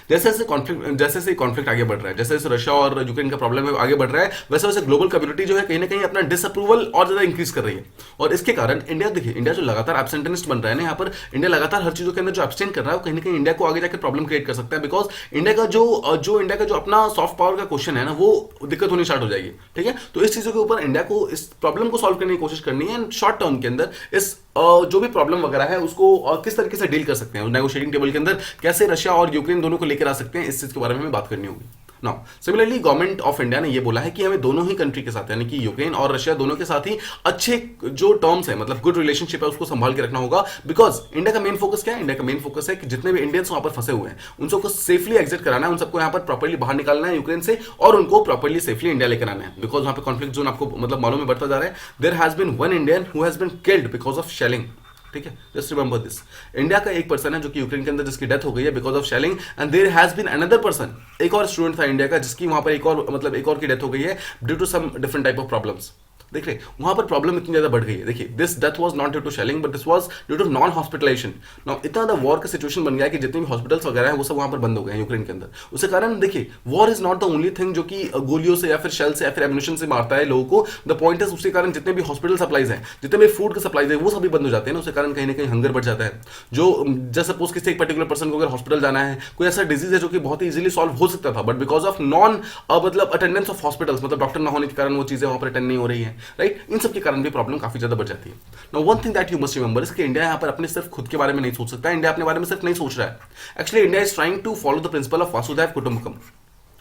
जैसे जैसे कॉन्फ्लिक्ट आगे बढ़ रहा है, जैसे जैसे रशिया और यूक्रेन का प्रॉब्लम है आगे बढ़ रहा है, वैसे वैसे ग्लोबल कम्युनिटी जो है कहीं ना कहीं अपना डिसअप्रूवल और ज्यादा इंक्रीज कर रही है। और इसके कारण इंडिया, देखिए इंडिया जो लगातार एब्सेंटेनिस्ट बन रहा है ना, यहाँ पर इंडिया लगातार हर चीजों के अंदर जो एब्सटेंट कर रहा है वो कहीं ना कहीं इंडिया को आगे जाकर प्रॉब्लम क्रिएट कर सकता है। बिकॉज इंडिया का जो अपना सॉफ्ट पावर का क्वेश्चन है ना, वो दिक्कत होनी स्टार्ट हो जाएगी। ठीक है, तो इस चीजों के ऊपर इंडिया को इस प्रॉब्लम को सॉल्व करने की कोशिश करनी है एंड शॉर्ट टर्म के अंदर इस जो भी प्रॉब्लम वगैरह है उसको किस तरीके से डील कर सकते हैं, नेगोशिएटिंग टेबल के अंदर कैसे रशिया और यूक्रेन दोनों को लेकर आ सकते हैं, इस चीज के बारे में हमें बात करनी होगी। Now similarly government of India ने ये बोला है कि हमें दोनों ही कंट्री के साथ, यानी कि यूक्रेन और रशिया दोनों के साथ ही अच्छे जो टर्म्स है, मतलब गुड रिलेशनशिप है, उसको संभाल के रखना होगा। बिकॉज इंडिया का मेन फोकस क्या है? इंडिया का मेन फोकस है कि जितने भी इंडियंस वहां पर फंसे हुए हैं उन सबको सेफली एग्जिट कराना है, उन सबको यहाँ पर प्रॉपर्ली बाहर निकालना है यूक्रेन से और उनको प्रॉपर्ली सेफली इंडिया लेकर आना है। बिकॉज वहां पर कॉन्फ्लिक्ट जोन आपको मतलब मालूम है बढ़ता जा रहा है। There has been one Indian who has been killed because of shelling. ठीक है, जस्ट रिमेंबर दिस। इंडिया का एक पर्सन है जो कि यूक्रेन के अंदर जिसकी डेथ हो गई है because of shelling, and there has been another person, एक और स्टूडेंट था इंडिया का जिसकी वहां पर एक और की डेथ हो गई है due to some different type of problems. देख रहे वहां पर प्रॉब्लम इतनी ज्यादा बढ़ गई है। देखिए this death was not due to shelling but this was due to non hospitalisation. Now इतना ज्यादा वॉर का सिचुएशन बन गया है कि जितने भी हॉस्पिटल्स वगैरह हैं वो सब वहां पर बंद हो गए हैं यूक्रेन के अंदर। उसके कारण देखिए war is not the only thing जो कि गोलियों से या फिर शेल से या फिर एम्यूनिशन से मारता है लोगों को। द पॉइंट इज उसके कारण जितने भी हॉस्पिटल सप्लाईज हैं, जितने भी फूड के सप्लाईज है, वो सभी बंद हो जाते हैं ना। उसके कारण कहीं ना कहीं हंगर बढ़ जाता है। जो जैसे सपोज किसी एक पर्टिकुलर पर्सन को अगर हॉस्पिटल जाना है, कोई ऐसा डिजीज है जो कि बहुत ही इजीली सॉल्व हो सकता था बट बिकॉज ऑफ नॉन मतलब अटेंडेंस ऑफ हॉस्पिटल्स, मतलब डॉक्टर ना होने के कारण वो चीजें वहां पर अटेंड नहीं हो रही है, राइट। इन सब के कारण भी प्रॉब्लम काफी ज्यादा बढ़ जाती है। Now one thing that you must remember is कि इंडिया यहाँ पर अपने सिर्फ खुद के बारे में नहीं सोच सकता, इंडिया अपने बारे में सिर्फ नहीं सोच रहा है। Actually India is trying to follow the principle of Vasudhaiva Kutumbakam.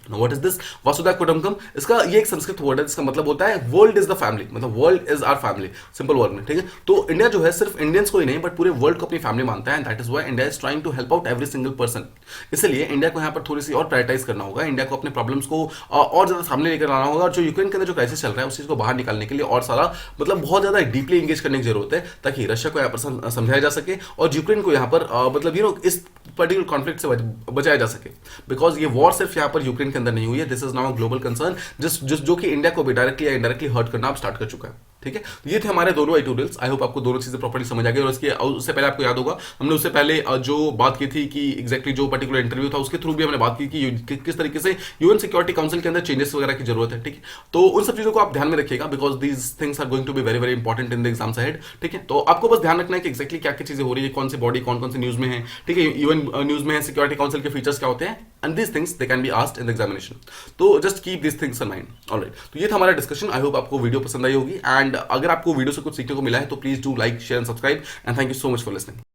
What is this Vasudhaiva Kutumbakam? इसका ये एक संस्कृत वर्ड है जिसका मतलब होता है वर्ल्ड इज द फैमिली, मतलब world is our family, simple word में। ठीक है, तो इंडिया जो है सिर्फ इंडियंस को ही नहीं बट पूरे वर्ल्ड को अपनी फैमिली मानता है and that is why India is trying to help out every single person. इसलिए इंडिया को यहाँ पर थोड़ी सी और प्रायोरिटाइज करना होगा, इंडिया को अपने प्रॉब्लम्स को और ज्यादा सामने लेकर आना होगा और जो यूक्रेन के अंदर जो क्राइसिस चल रहा है उस चीज को बाहर निकालने के लिए और सारा मतलब बहुत ज्यादा डीपली एंगेज करने की जरूरत है ताकि रशिया को यहाँ पर समझाया जा सके और यूक्रेन को यहाँ पर मतलब इस पर्टिकुलर कॉन्फ्लिक्ट से बचाया जा सके। बिकॉज ये वॉर सिर्फ यहाँ पर यूक्रेन के अंदर नहीं हुई है, this is now global concern जो कि इंडिया को भी डायरेक्टली या इनडायरेक्टली हर्ट करना अब स्टार्ट कर चुका है। ठीक है, ये थे हमारे दोनों एडिटोरियल्स। आई होप आपको दोनों चीजें प्रॉपर्ली समझ आ गई। और उससे पहले आपको याद होगा हमने उससे पहले जो बात की थी कि एग्जैक्टली जो पर्टिकुलर इंटरव्यू था उसके थ्रू भी हमने बात की कि किस तरीके से यूएन सिक्योरिटी काउंसिल के अंदर चेंजेस वगैरह की जरूरत है। ठीक है, तो उन सब चीजों को आप ध्यान में रखिएगा because these things are going to be very very important in the exams ahead. ठीक है, तो आपको बस ध्यान रखना है कि एक्जैक्टली क्या क्या चीजें हो रही है, कौन सी बॉडी कौन कौन सी न्यूज में है। ठीक है, यूएन न्यूज में है, सिक्योरिटी काउंसिल के फीचर्स क्या होते हैं, and these things they can be asked in the examination. तो just keep this things in mind. Alright, तो ये था हमारा डिस्कशन। आई होप आपको वीडियो पसंद आई होगी एंड अगर आपको वीडियो से कुछ सीखने को मिला है तो please do like share and subscribe and thank you so much for listening.